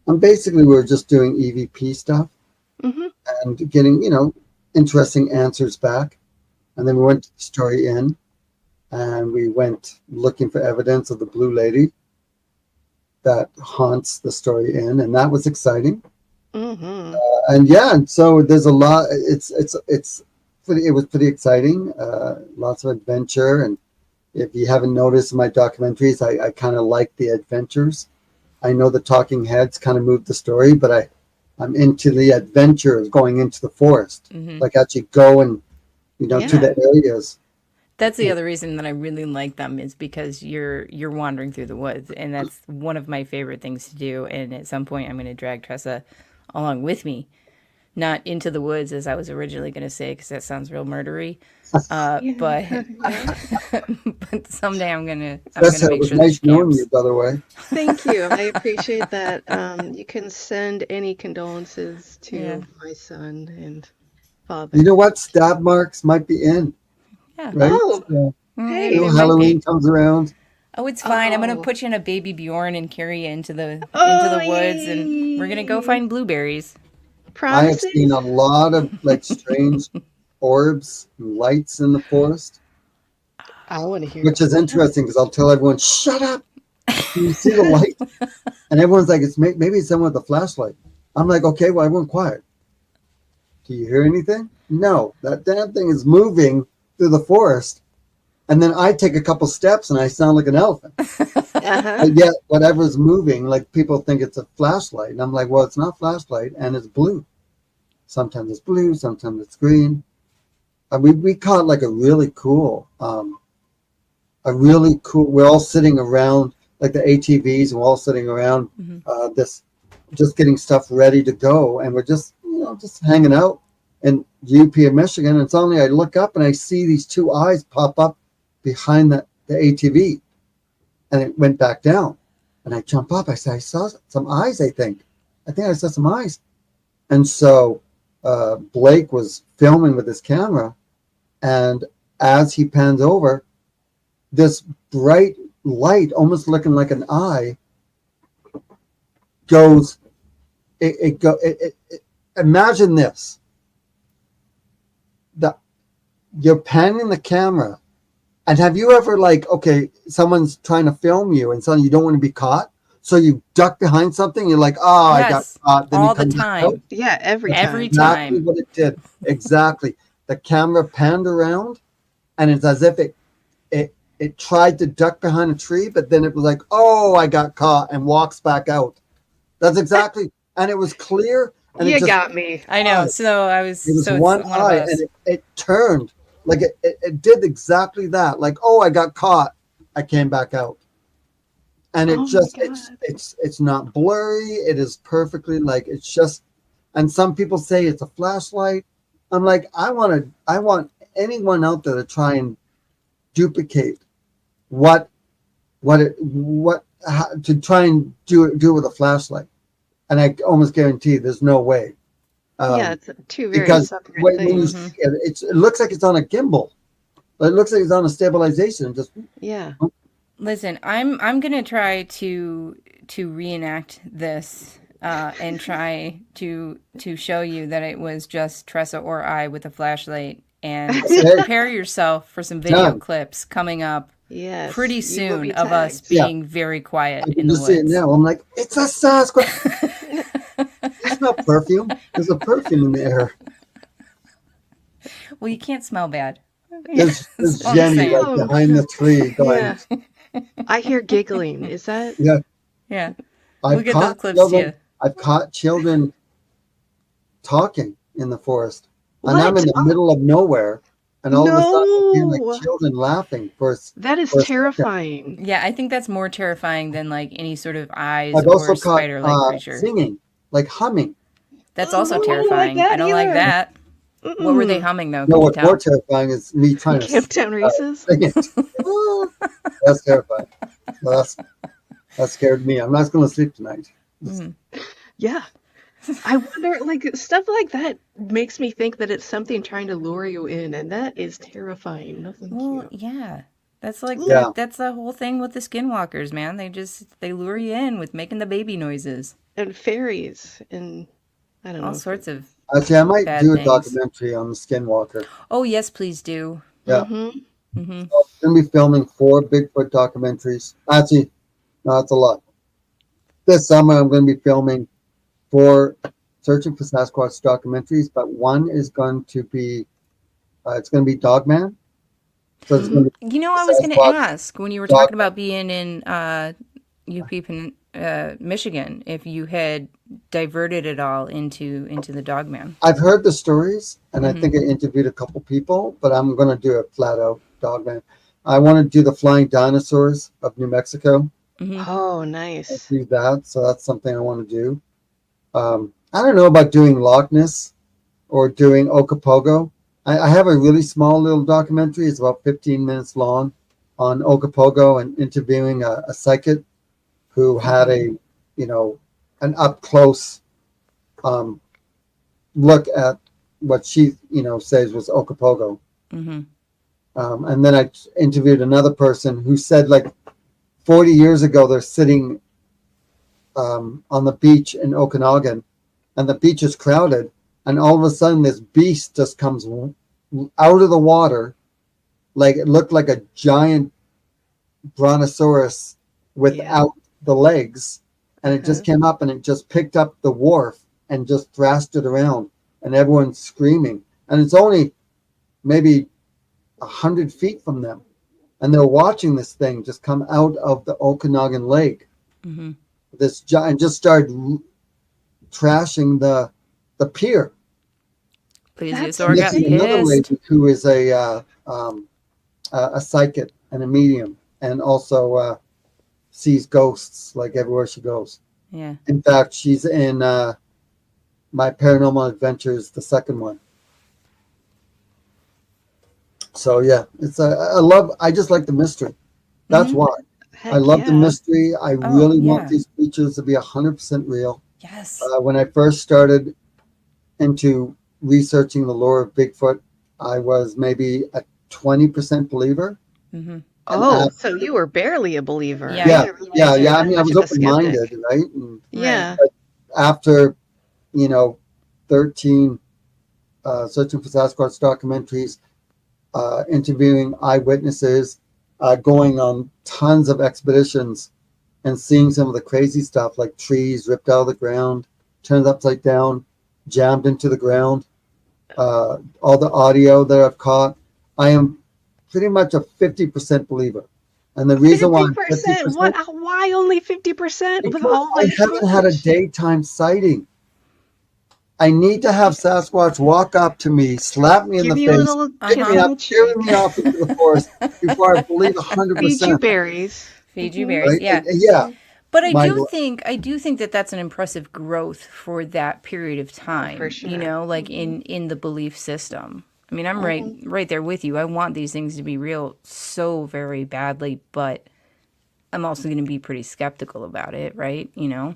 Speaker 3: and basically we were just doing EVP stuff
Speaker 2: Mm-hmm.
Speaker 3: and getting interesting answers back. And then we went to the Story Inn, and we went looking for evidence of the Blue Lady that haunts the Story Inn, and that was exciting.
Speaker 2: Mm-hmm.
Speaker 3: And so there's a lot. It was pretty exciting. Lots of adventure, and if you haven't noticed in my documentaries, I kind of like the adventures. I know the talking heads kind of moved the story, but I'm into the adventure of going into the forest,
Speaker 1: Mm-hmm.
Speaker 3: like actually go and to
Speaker 2: Yeah.
Speaker 3: the areas.
Speaker 1: That's the other reason that I really like them is because you're wandering through the woods, and that's one of my favorite things to do. And at some point, I'm going to drag Tressa along with me, not into the woods as I was originally going to say, because that sounds real murdery. But but someday I'm gonna
Speaker 3: It
Speaker 1: make
Speaker 3: was
Speaker 1: sure
Speaker 3: nice
Speaker 1: that
Speaker 3: knowing
Speaker 1: camps.
Speaker 3: you, by the way.
Speaker 2: Thank you. I appreciate that. You can send any condolences to
Speaker 1: Yeah.
Speaker 2: my son and father.
Speaker 3: You know what? Stab marks might be in,
Speaker 1: Yeah.
Speaker 3: right?
Speaker 2: Oh,
Speaker 3: So,
Speaker 2: hey,
Speaker 1: They might be.
Speaker 3: Halloween comes around.
Speaker 1: Oh, it's fine. I'm gonna
Speaker 2: Oh.
Speaker 1: put you in a baby Bjorn and carry you into the
Speaker 2: Oh,
Speaker 1: woods, and we're gonna go
Speaker 2: yay.
Speaker 1: find blueberries.
Speaker 3: I have
Speaker 2: Promising?
Speaker 3: seen a lot of strange orbs and lights in the forest,
Speaker 2: I want to hear
Speaker 3: which is interesting because I'll tell everyone, "Shut up! You see the light?" And everyone's like, "It's maybe it's someone with a flashlight." I'm like, "Okay, well, everyone quiet. Do you hear anything? No, that damn thing is moving through the forest." And then I take a couple steps and I sound like an elephant.
Speaker 2: Uh-huh.
Speaker 3: But yet, whatever's moving, like people think it's a flashlight. And I'm like, well, it's not flashlight, and it's blue. Sometimes it's blue, sometimes it's green. We caught like a really cool, we're all sitting around, like the ATVs, and we're all sitting around this, just getting stuff ready to go. And we're just, just hanging out in UP of Michigan. And suddenly I look up and I see these two eyes pop up behind the ATV, and it went back down. And I jump up. I say, I saw some eyes. I think I saw some eyes. And so Blake was filming with his camera, and as he pans over, this bright light, almost looking like an eye, goes. Imagine this: you're panning the camera. And have you ever someone's trying to film you and suddenly you don't want to be caught? So you duck behind something. You're like, oh, I got
Speaker 1: Yes,
Speaker 3: caught. Then
Speaker 1: all
Speaker 3: you
Speaker 1: the
Speaker 3: come back
Speaker 1: time.
Speaker 3: out.
Speaker 2: Yeah, every time.
Speaker 1: Every
Speaker 3: Exactly
Speaker 1: time.
Speaker 3: what it did. Exactly. The camera panned around, and it's as if it tried to duck behind a tree, but then it was like, oh, I got caught, and walks back out. That's exactly, and it was clear, and
Speaker 2: You
Speaker 3: it just,
Speaker 2: got me.
Speaker 1: I know. So I was.
Speaker 3: it was
Speaker 1: So it's
Speaker 3: one
Speaker 1: one of
Speaker 3: eye,
Speaker 1: us.
Speaker 3: and it turned, like it did exactly that. Like, oh, I got caught, I came back out, and it
Speaker 2: Oh my
Speaker 3: just,
Speaker 2: God.
Speaker 3: it's not blurry. It is perfectly, like, it's just, and some people say it's a flashlight. I'm like, I want anyone out there to try and duplicate to try and do it with a flashlight, and I almost guarantee there's no way.
Speaker 2: Yeah, it's two very
Speaker 3: Because
Speaker 2: separate
Speaker 3: when you
Speaker 2: things.
Speaker 3: see it, it looks like it's on a gimbal. It looks like it's on a stabilization. Just
Speaker 2: Yeah.
Speaker 1: Listen, I'm gonna try to reenact this and try to show you that it was just Tressa or I with a flashlight. And so
Speaker 3: Okay.
Speaker 1: prepare yourself for some video
Speaker 3: Done.
Speaker 1: clips coming up
Speaker 2: Yes.
Speaker 1: pretty
Speaker 2: you will
Speaker 1: soon
Speaker 2: be
Speaker 1: of us
Speaker 2: tagged.
Speaker 3: Yeah.
Speaker 1: being very quiet
Speaker 3: I
Speaker 1: in
Speaker 3: can
Speaker 1: the
Speaker 3: just see it
Speaker 1: woods.
Speaker 3: now. I'm like, it's a Sasquatch. It's not perfume. There's a perfume in the air.
Speaker 1: Well, you can't smell bad.
Speaker 3: There's
Speaker 1: That's all I'm
Speaker 3: Jeni
Speaker 1: saying.
Speaker 3: like behind the tree going.
Speaker 2: Yeah. I hear giggling. Is that?
Speaker 3: Yeah,
Speaker 1: Yeah,
Speaker 3: I've
Speaker 1: we'll get those
Speaker 3: caught
Speaker 1: clips
Speaker 3: children.
Speaker 1: to
Speaker 3: I've caught children talking in the forest, and I'm
Speaker 2: What?
Speaker 3: in the middle of nowhere, and all of a sudden I hear
Speaker 2: No.
Speaker 3: like children laughing
Speaker 2: That is
Speaker 3: for a second.
Speaker 2: terrifying.
Speaker 1: Yeah, I think that's more terrifying than like any sort of eyes
Speaker 3: I've
Speaker 1: or
Speaker 3: also caught
Speaker 1: spider-like creature.
Speaker 3: singing, like humming.
Speaker 1: That's also
Speaker 2: I don't like
Speaker 1: terrifying.
Speaker 2: that
Speaker 1: I don't like
Speaker 2: either.
Speaker 1: that. What were they
Speaker 2: Mm-mm.
Speaker 1: humming though?
Speaker 3: No,
Speaker 1: Can you
Speaker 3: what's more
Speaker 1: tell?
Speaker 3: terrifying is me trying to
Speaker 2: Camptown races?
Speaker 3: sing it. That's terrifying. Well, that scared me. I'm not going to sleep tonight.
Speaker 2: Yeah. I wonder, like, stuff like that makes me think that it's something trying to lure you in, and that is terrifying. No, thank
Speaker 1: Well,
Speaker 2: you.
Speaker 1: yeah. That's like
Speaker 3: Yeah.
Speaker 1: that's the whole thing with the skinwalkers, man. They lure you in with making the baby noises.
Speaker 2: And fairies, and I don't know.
Speaker 1: All sorts of
Speaker 3: Actually, I might
Speaker 1: bad
Speaker 3: do a
Speaker 1: things.
Speaker 3: documentary on the Skinwalker.
Speaker 1: Oh, yes, please do.
Speaker 3: Yeah.
Speaker 2: Mm-hmm.
Speaker 1: Mm-hmm.
Speaker 3: I'm going to be filming 4 Bigfoot documentaries. Actually, no, that's a lot. This summer, I'm going to be filming 4 Searching for Sasquatch documentaries, but one is going to be, it's going to be Dogman. So it's going to be
Speaker 1: You know, I was going to
Speaker 3: Sasquatch
Speaker 1: ask when you were
Speaker 3: dog.
Speaker 1: talking about being in UP, Michigan, if you had diverted it all into the Dogman.
Speaker 3: I've heard the stories, and I
Speaker 1: Mhm.
Speaker 3: think I interviewed a couple people, but I'm going to do a flat out Dogman. I want to do the flying dinosaurs of New Mexico.
Speaker 2: Oh, nice.
Speaker 3: Do that, so that's something I want to do. I don't know about doing Loch Ness or doing Okopogo. I have a really small little documentary. It's about 15 minutes long on Okopogo and interviewing a psychic who had an up close look at what she says was Okopogo.
Speaker 1: Mm-hmm.
Speaker 3: And then I interviewed another person who said, like, 40 years ago, they're sitting on the beach in Okanagan, and the beach is crowded, and all of a sudden this beast just comes out of the water, like it looked like a giant brontosaurus without the legs, and it just came up and it just picked up the wharf and just thrashed it around, and everyone's screaming, and it's only maybe 100 feet from them, and they're watching this thing just come out of the Okanagan Lake.
Speaker 1: Mm-hmm.
Speaker 3: This giant just started trashing the pier.
Speaker 1: Plesiosaur
Speaker 3: This
Speaker 1: got
Speaker 3: is another
Speaker 1: pissed.
Speaker 3: lady who is a psychic and a medium, and also sees ghosts like everywhere she goes.
Speaker 1: Yeah.
Speaker 3: In fact, she's in my Paranormal Adventures, the second one. So yeah, it's I just like the mystery. That's
Speaker 1: Mhm.
Speaker 3: why.
Speaker 2: Heck
Speaker 3: I love the
Speaker 2: yeah.
Speaker 3: mystery. I really want
Speaker 1: yeah.
Speaker 3: these creatures to be 100% real.
Speaker 1: Yes.
Speaker 3: When I first started into researching the lore of Bigfoot, I was maybe a 20% believer.
Speaker 1: Mm-hmm.
Speaker 2: Oh, so you were barely a believer.
Speaker 1: Yeah.
Speaker 3: Yeah,
Speaker 2: didn't realize
Speaker 3: yeah,
Speaker 2: you were
Speaker 3: yeah. I
Speaker 2: that
Speaker 3: mean, I
Speaker 2: much
Speaker 3: was
Speaker 2: of a skeptic.
Speaker 3: open-minded, right? And
Speaker 2: Yeah.
Speaker 3: after, 13 Searching for Sasquatch documentaries, interviewing eyewitnesses, going on tons of expeditions, and seeing some of the crazy stuff like trees ripped out of the ground, turned upside down, jammed into the ground, all the audio that I've caught, I am pretty much a 50% believer. And the reason why I'm
Speaker 2: 50%?
Speaker 3: 50%,
Speaker 2: What? Why only 50% with
Speaker 3: because
Speaker 2: all
Speaker 3: I
Speaker 2: the
Speaker 3: haven't had a
Speaker 2: footage?
Speaker 3: daytime sighting. I need to have Sasquatch walk up to me, slap me in
Speaker 2: Give
Speaker 3: the
Speaker 2: you a
Speaker 3: face,
Speaker 2: little
Speaker 3: pick
Speaker 2: kiss
Speaker 3: me
Speaker 2: on
Speaker 3: up,
Speaker 2: the
Speaker 3: carry
Speaker 2: cheek,
Speaker 3: me off into the forest before I believe
Speaker 2: feed you
Speaker 3: 100%.
Speaker 2: berries.
Speaker 1: Fiji
Speaker 2: Mhm.
Speaker 1: berries,
Speaker 3: Right?
Speaker 1: yeah.
Speaker 3: Yeah.
Speaker 1: But
Speaker 3: My,
Speaker 1: I do think that that's an impressive growth for that period of time.
Speaker 2: For
Speaker 1: You
Speaker 2: sure.
Speaker 1: know, like in the belief system. I mean, I'm right there with you. I want these things to be real so very badly, but I'm also going to be pretty skeptical about it, right? You know,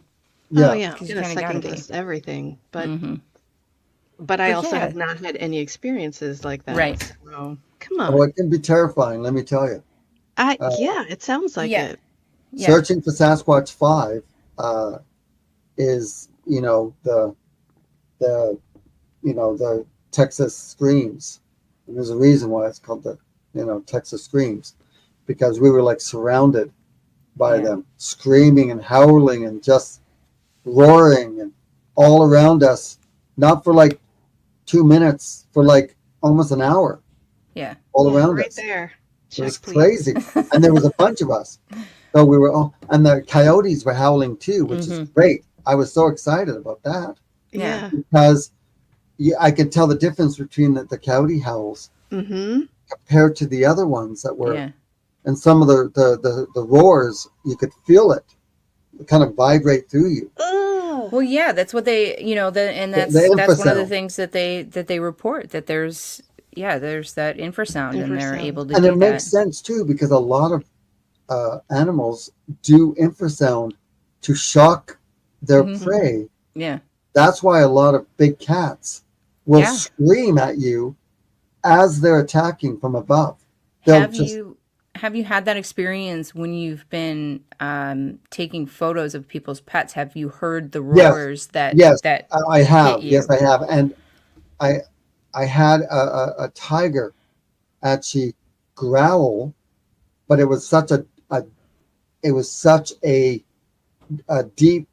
Speaker 2: Oh
Speaker 3: yeah.
Speaker 2: yeah, I'm
Speaker 1: because you
Speaker 2: gonna
Speaker 1: kind of got to
Speaker 2: second
Speaker 1: be.
Speaker 2: guess everything, but
Speaker 1: Mm-hmm.
Speaker 2: I
Speaker 1: But
Speaker 2: also
Speaker 1: yeah,
Speaker 2: have not had any experiences like that.
Speaker 1: right.
Speaker 2: So come
Speaker 3: Oh,
Speaker 2: on.
Speaker 3: it can be terrifying, let me tell you.
Speaker 2: Yeah, it sounds like
Speaker 1: Yeah,
Speaker 2: it.
Speaker 1: yeah,
Speaker 3: Searching for Sasquatch 5 is, the the Texas Screams. And there's a reason why it's called the Texas Screams, because we were like surrounded by
Speaker 1: yeah,
Speaker 3: them, screaming and howling and just roaring and all around us, not for like 2 minutes, for like almost an hour,
Speaker 1: yeah.
Speaker 3: all
Speaker 2: Yeah,
Speaker 3: around
Speaker 2: right
Speaker 3: us.
Speaker 2: there.
Speaker 3: It was
Speaker 2: Check, please.
Speaker 3: crazy. And there was a bunch of us. So we were all, and the coyotes were howling too, which is
Speaker 1: Mm-hmm.
Speaker 3: great. I was so excited about that
Speaker 1: Yeah.
Speaker 2: Yeah.
Speaker 3: because I could tell the difference between the coyote howls
Speaker 2: Mm-hmm.
Speaker 3: compared to the other ones that were,
Speaker 1: Yeah.
Speaker 3: and some of the roars, you could feel it kind of vibrate through you.
Speaker 2: Ugh.
Speaker 1: Well, yeah, that's what they, and
Speaker 3: The
Speaker 1: that's one of the
Speaker 3: infrasound.
Speaker 1: things that they report that there's that infrasound and they're
Speaker 2: Infrasound.
Speaker 1: able to
Speaker 3: And
Speaker 1: do
Speaker 3: it makes
Speaker 1: that.
Speaker 3: sense too, because a lot of animals do infrasound to shock their
Speaker 1: Mhm.
Speaker 3: prey.
Speaker 1: Yeah.
Speaker 3: That's why a lot of big cats will
Speaker 1: Yeah.
Speaker 3: scream at you as they're attacking from above. They'll
Speaker 1: Have
Speaker 3: just,
Speaker 1: you have you had that experience when you've been taking photos of people's pets? Have you heard the
Speaker 3: yes,
Speaker 1: roars that
Speaker 3: yes, I
Speaker 1: hit
Speaker 3: have. Yes,
Speaker 1: you?
Speaker 3: I have. And I I had a tiger actually growl, but it was such a deep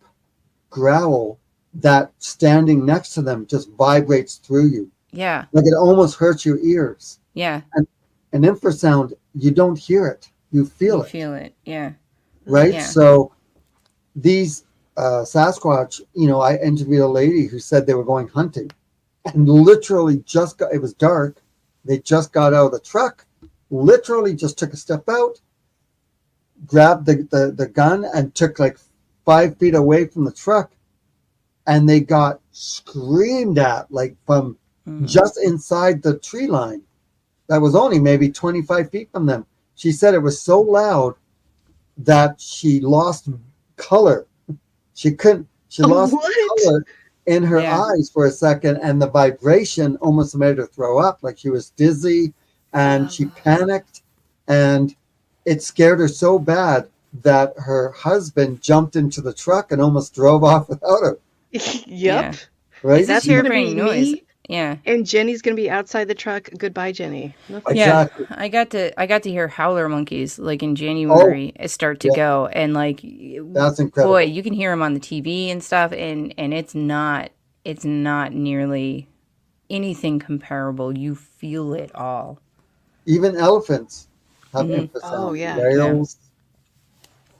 Speaker 3: growl that standing next to them just vibrates through you.
Speaker 1: Yeah.
Speaker 3: Like it almost hurts your ears.
Speaker 1: Yeah.
Speaker 3: And an infrasound, you don't hear it, you feel
Speaker 1: You
Speaker 3: it,
Speaker 1: feel it. Yeah.
Speaker 3: right?
Speaker 1: Yeah.
Speaker 3: So these Sasquatch, I interviewed a lady who said they were going hunting and literally it was dark. They just got out of the truck, literally just took a step out, grabbed the gun and took like 5 feet away from the truck, and they got screamed at like from
Speaker 1: Mhm.
Speaker 3: just inside the tree line that was only maybe 25 feet from them. She said it was so loud that she lost color. She lost
Speaker 2: What?
Speaker 3: color in her
Speaker 1: Yeah.
Speaker 3: eyes for a second, and the vibration almost made her throw up. Like she was dizzy and she panicked, and it scared her so bad that her husband jumped into the truck and almost drove off without her.
Speaker 2: Yep.
Speaker 1: Yeah.
Speaker 3: Right?
Speaker 1: It's a
Speaker 2: That's gonna be
Speaker 1: terrifying noise.
Speaker 2: me,
Speaker 1: Yeah.
Speaker 2: and Jenny's gonna be outside the truck. Goodbye, Jenny. No, thank
Speaker 1: Yeah,
Speaker 3: Exactly.
Speaker 1: I got to hear howler monkeys like in
Speaker 3: Oh,
Speaker 1: January start to
Speaker 3: yeah,
Speaker 1: go, and like
Speaker 3: that's
Speaker 1: boy,
Speaker 3: incredible.
Speaker 1: you can hear them on the TV and stuff, and it's not nearly anything comparable. You feel it all.
Speaker 3: Even elephants have
Speaker 1: Hmm.
Speaker 2: Oh
Speaker 3: infrasound.
Speaker 2: yeah.
Speaker 1: Yeah,
Speaker 3: Whales,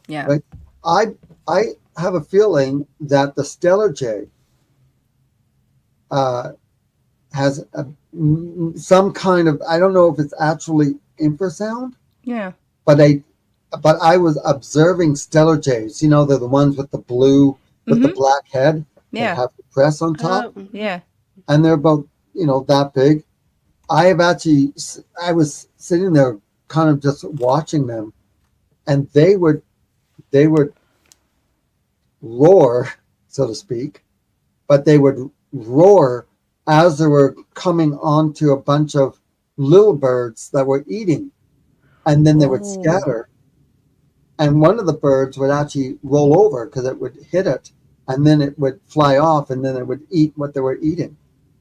Speaker 1: yeah,
Speaker 3: right? I I have a feeling that the Stellar Jay uh, has some kind of, I don't know if it's actually infrasound,
Speaker 1: yeah,
Speaker 3: but I was observing Stellar Jays. They're the ones with the blue with the
Speaker 1: hmm,
Speaker 3: black head that
Speaker 1: yeah,
Speaker 3: have the crest on top,
Speaker 2: Mhm.
Speaker 1: yeah,
Speaker 3: and they're about that big. I was sitting there kind of just watching them, and they would roar, so to speak, but they would roar as they were coming onto a bunch of little birds that were eating, and then they would
Speaker 1: oh,
Speaker 3: scatter, and one of the birds would actually roll over because it would hit it, and then it would fly off, and then it would eat what they were eating.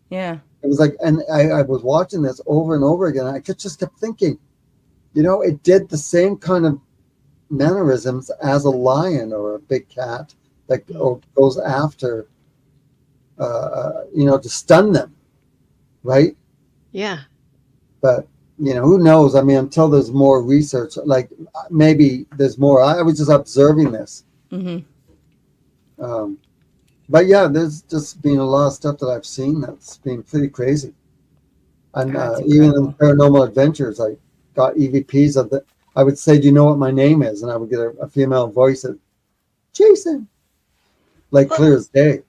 Speaker 1: yeah,
Speaker 3: It was like, and I was watching this over and over again. I just kept thinking, it did the same kind of mannerisms as a lion or a big cat that goes after, to stun them, right?
Speaker 2: Yeah.
Speaker 3: But who knows? I mean, until there's more research, like maybe there's more. I was just observing this. Um, but yeah, there's just been a lot of stuff that I've seen that's been pretty crazy. And
Speaker 1: That's
Speaker 3: even in
Speaker 1: incredible.
Speaker 3: Paranormal Adventures, I got EVPs of the. I would say, "Do you know what my name is?" And I would get a female voice that, Jason, like clear as day,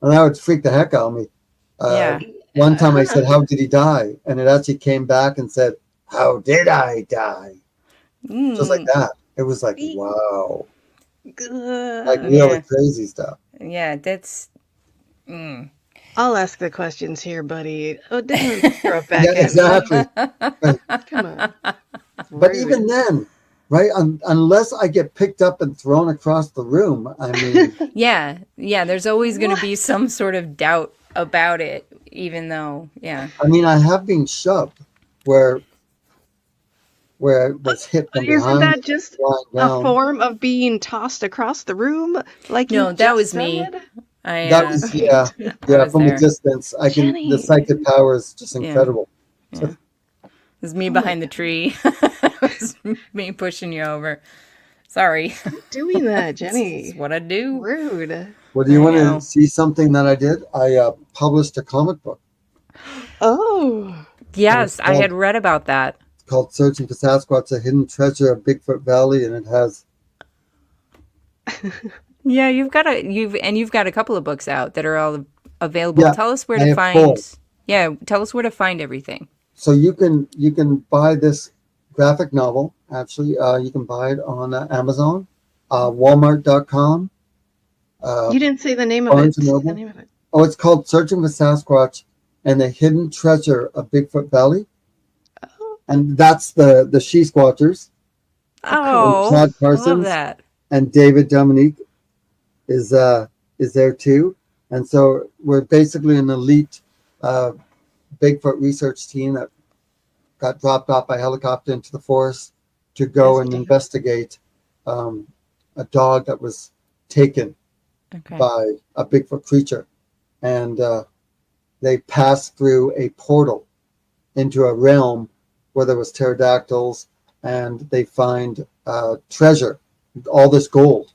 Speaker 3: and that would freak the heck out of me.
Speaker 1: Yeah.
Speaker 3: One time I said, "How did he die?" And it actually came back and said, "How did I die?" Just like that. It was like, wow, like really
Speaker 1: Yeah.
Speaker 3: crazy stuff.
Speaker 1: Yeah, that's
Speaker 2: I'll ask the questions here, buddy. Oh, don't throw it back
Speaker 3: Yeah,
Speaker 2: at me.
Speaker 3: exactly.
Speaker 2: Come on.
Speaker 3: But
Speaker 2: Rude.
Speaker 3: even then, right? Unless I get picked up and thrown across the room, I mean,
Speaker 1: yeah. There's always going to be some sort of doubt about it, even though, yeah.
Speaker 3: I have been shoved where I was hit from
Speaker 2: Isn't
Speaker 3: behind,
Speaker 2: that just
Speaker 3: flying
Speaker 2: a
Speaker 3: down.
Speaker 2: form of being tossed across the room? Like
Speaker 1: No,
Speaker 2: you
Speaker 1: that
Speaker 2: just
Speaker 1: was me.
Speaker 2: said?
Speaker 3: That was
Speaker 1: I was
Speaker 3: from
Speaker 1: there.
Speaker 3: a distance. I can the
Speaker 2: Jenny.
Speaker 3: psychic power is just
Speaker 1: Yeah.
Speaker 3: incredible.
Speaker 1: It was me
Speaker 2: Oh my
Speaker 1: behind the tree. It was me pushing you over. Sorry.
Speaker 2: Doing that,
Speaker 1: It's
Speaker 2: Jenny.
Speaker 1: what I do.
Speaker 2: Rude.
Speaker 3: Well, do you
Speaker 1: I
Speaker 3: want
Speaker 1: know.
Speaker 3: to see something that I did? I published a comic book.
Speaker 2: Oh.
Speaker 1: Yes, I
Speaker 3: called-
Speaker 1: had read about that.
Speaker 3: It's called Searching for Sasquatch, a Hidden Treasure of Bigfoot Valley, and it has
Speaker 1: Yeah, you've got a couple of books out that are all available.
Speaker 3: Yeah,
Speaker 1: Tell us where
Speaker 3: I
Speaker 1: to
Speaker 3: have
Speaker 1: find.
Speaker 3: four.
Speaker 1: Yeah, tell us where to find everything.
Speaker 3: so you can buy this graphic novel. Actually, you can buy it on Amazon, Walmart.com.
Speaker 2: You didn't say the name of it.
Speaker 3: Barnes and
Speaker 2: Say the
Speaker 3: Noble.
Speaker 2: name of it.
Speaker 3: Oh, it's called Searching for Sasquatch and the Hidden Treasure of Bigfoot Valley,
Speaker 2: Oh.
Speaker 3: and that's the She Squatchers.
Speaker 1: Oh,
Speaker 3: Todd
Speaker 1: I love
Speaker 3: Parsons
Speaker 1: that.
Speaker 3: and David Dominique is there too. And so we're basically an elite Bigfoot research team that got dropped off by helicopter into the forest to go and investigate a dog that was taken
Speaker 1: Okay.
Speaker 3: by a Bigfoot creature. And they passed through a portal into a realm where there was pterodactyls, and they find treasure, all this gold.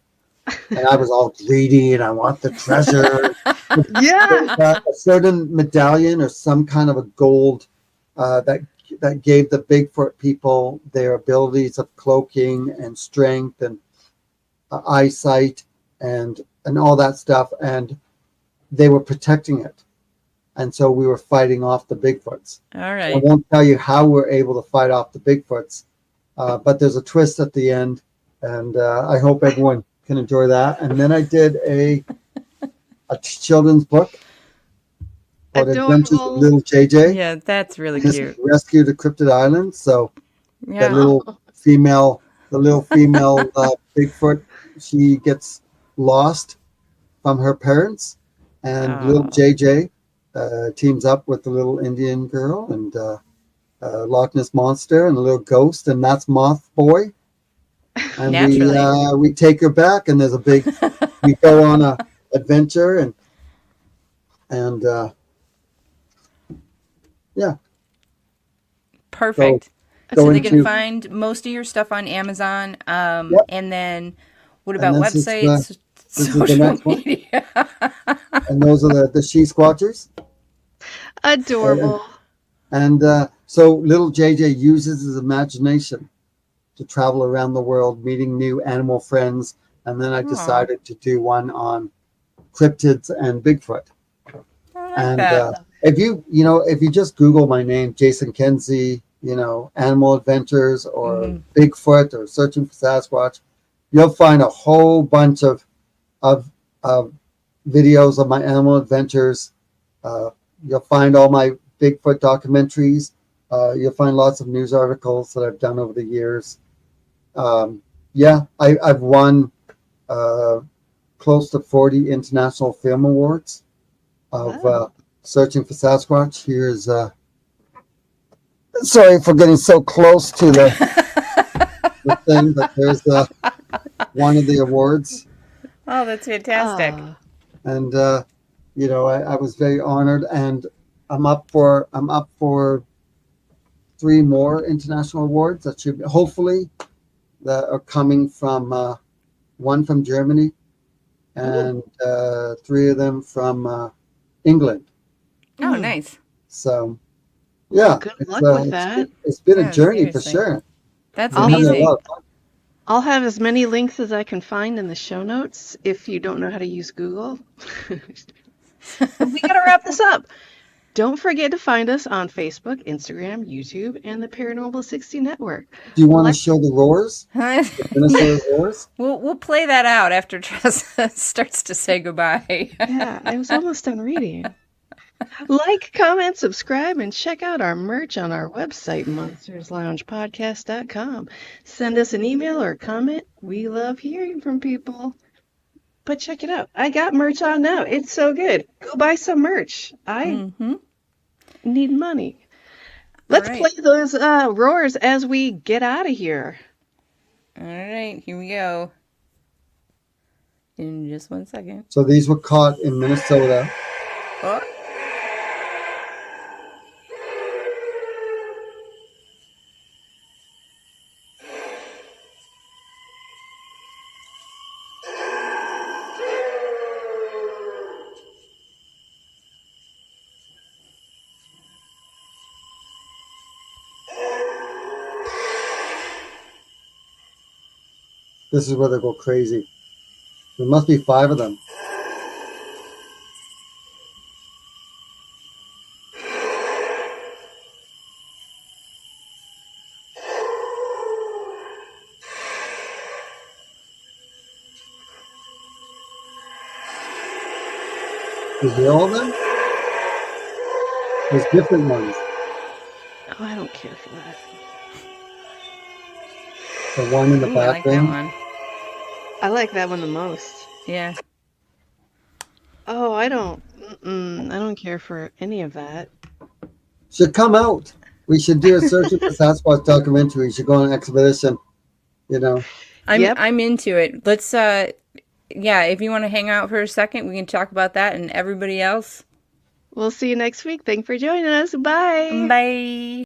Speaker 3: And I was all greedy, and I want the treasure.
Speaker 2: Yeah.
Speaker 3: A certain medallion or some kind of a gold that gave the Bigfoot people their abilities of cloaking and strength and eyesight and all that stuff, and they were protecting it. And so we were fighting off the Bigfoots.
Speaker 1: All
Speaker 3: I
Speaker 1: right.
Speaker 3: won't tell you how we're able to fight off the Bigfoots, but there's a twist at the end, and I hope everyone can enjoy that. And then I did a children's book called Adventures
Speaker 2: Adorable.
Speaker 3: of Little JJ.
Speaker 1: Yeah, that's really
Speaker 3: This
Speaker 1: cute.
Speaker 3: rescued a cryptid island. So the
Speaker 1: Yeah.
Speaker 3: little female Bigfoot, she gets lost from her parents, and little
Speaker 1: Oh.
Speaker 3: JJ teams up with the little Indian girl and Loch Ness monster and a little ghost, and that's Moth Boy. And
Speaker 1: Naturally.
Speaker 3: we take her back, and there's a big. We go on a adventure, and yeah.
Speaker 1: Perfect.
Speaker 3: go
Speaker 1: So they can
Speaker 3: into-
Speaker 1: find most of your stuff on Amazon.
Speaker 3: Yep.
Speaker 1: And then what
Speaker 3: And
Speaker 1: about
Speaker 3: this is
Speaker 1: websites,
Speaker 3: this is the
Speaker 1: social
Speaker 3: next one.
Speaker 1: media?
Speaker 3: And those are the She Squatchers.
Speaker 2: Adorable.
Speaker 3: And so little JJ uses his imagination to travel around the world, meeting new animal friends. And then I decided to do one on cryptids and Bigfoot.
Speaker 1: I like
Speaker 3: And
Speaker 1: that.
Speaker 3: if you just Google my name, Jason Kenzie, Animal Adventures or Bigfoot or Searching for Sasquatch, you'll find a whole bunch of videos of my animal adventures. You'll find all my Bigfoot documentaries. You'll find lots of news articles that I've done over the years. I've won close to 40 international film awards of Searching for Sasquatch. Here's sorry for getting so close to the thing, but there's one of the awards.
Speaker 1: Oh, that's fantastic.
Speaker 3: And I was very honored, and I'm up for 3 more international awards that should hopefully that are coming from one from Germany and 3 of them from England.
Speaker 1: Oh, nice.
Speaker 3: So, yeah,
Speaker 2: Good luck with that.
Speaker 3: It's been
Speaker 1: Yeah,
Speaker 3: a journey for
Speaker 1: seriously.
Speaker 3: sure.
Speaker 1: That's
Speaker 2: I'll
Speaker 3: I'm having a
Speaker 1: amazing.
Speaker 3: lot of fun.
Speaker 2: I'll have as many links as I can find in the show notes if you don't know how to use Google. We got to wrap this up. Don't forget to find us on Facebook, Instagram, YouTube, and the Paranormal 60 Network.
Speaker 3: Do you want to
Speaker 2: Like-
Speaker 3: show the roars? The Minnesota roars?
Speaker 1: We'll play that out after Tressa starts to say goodbye.
Speaker 2: Yeah, I was almost done reading. Like, comment, subscribe, and check out our merch on our website, monstersloungepodcast.com. Send us an email or comment. We love hearing from people. But check it out. I got merch on now. It's so good. Go buy some merch. I need money. Let's
Speaker 1: right.
Speaker 2: play those roars as we get out of here.
Speaker 1: All right, here we go. In just 1 second.
Speaker 3: So these were caught in Minnesota.
Speaker 1: Oh.
Speaker 3: This is where they go crazy. There must be 5 of them. Is there all of them? There's different ones.
Speaker 2: Oh, I don't care for that.
Speaker 3: The one in the
Speaker 1: Ooh, I like that
Speaker 3: background.
Speaker 1: one.
Speaker 2: I like that one the most.
Speaker 1: Yeah.
Speaker 2: Oh, I don't care for any of that.
Speaker 3: Should come out. We should do a search for Sasquatch documentary. We should go on an expedition. You know,
Speaker 2: Yep.
Speaker 1: I'm into it. Let's yeah, if you want to hang out for a second, we can talk about that and everybody else.
Speaker 2: We'll see you next week. Thanks for joining us. Bye.
Speaker 1: Bye.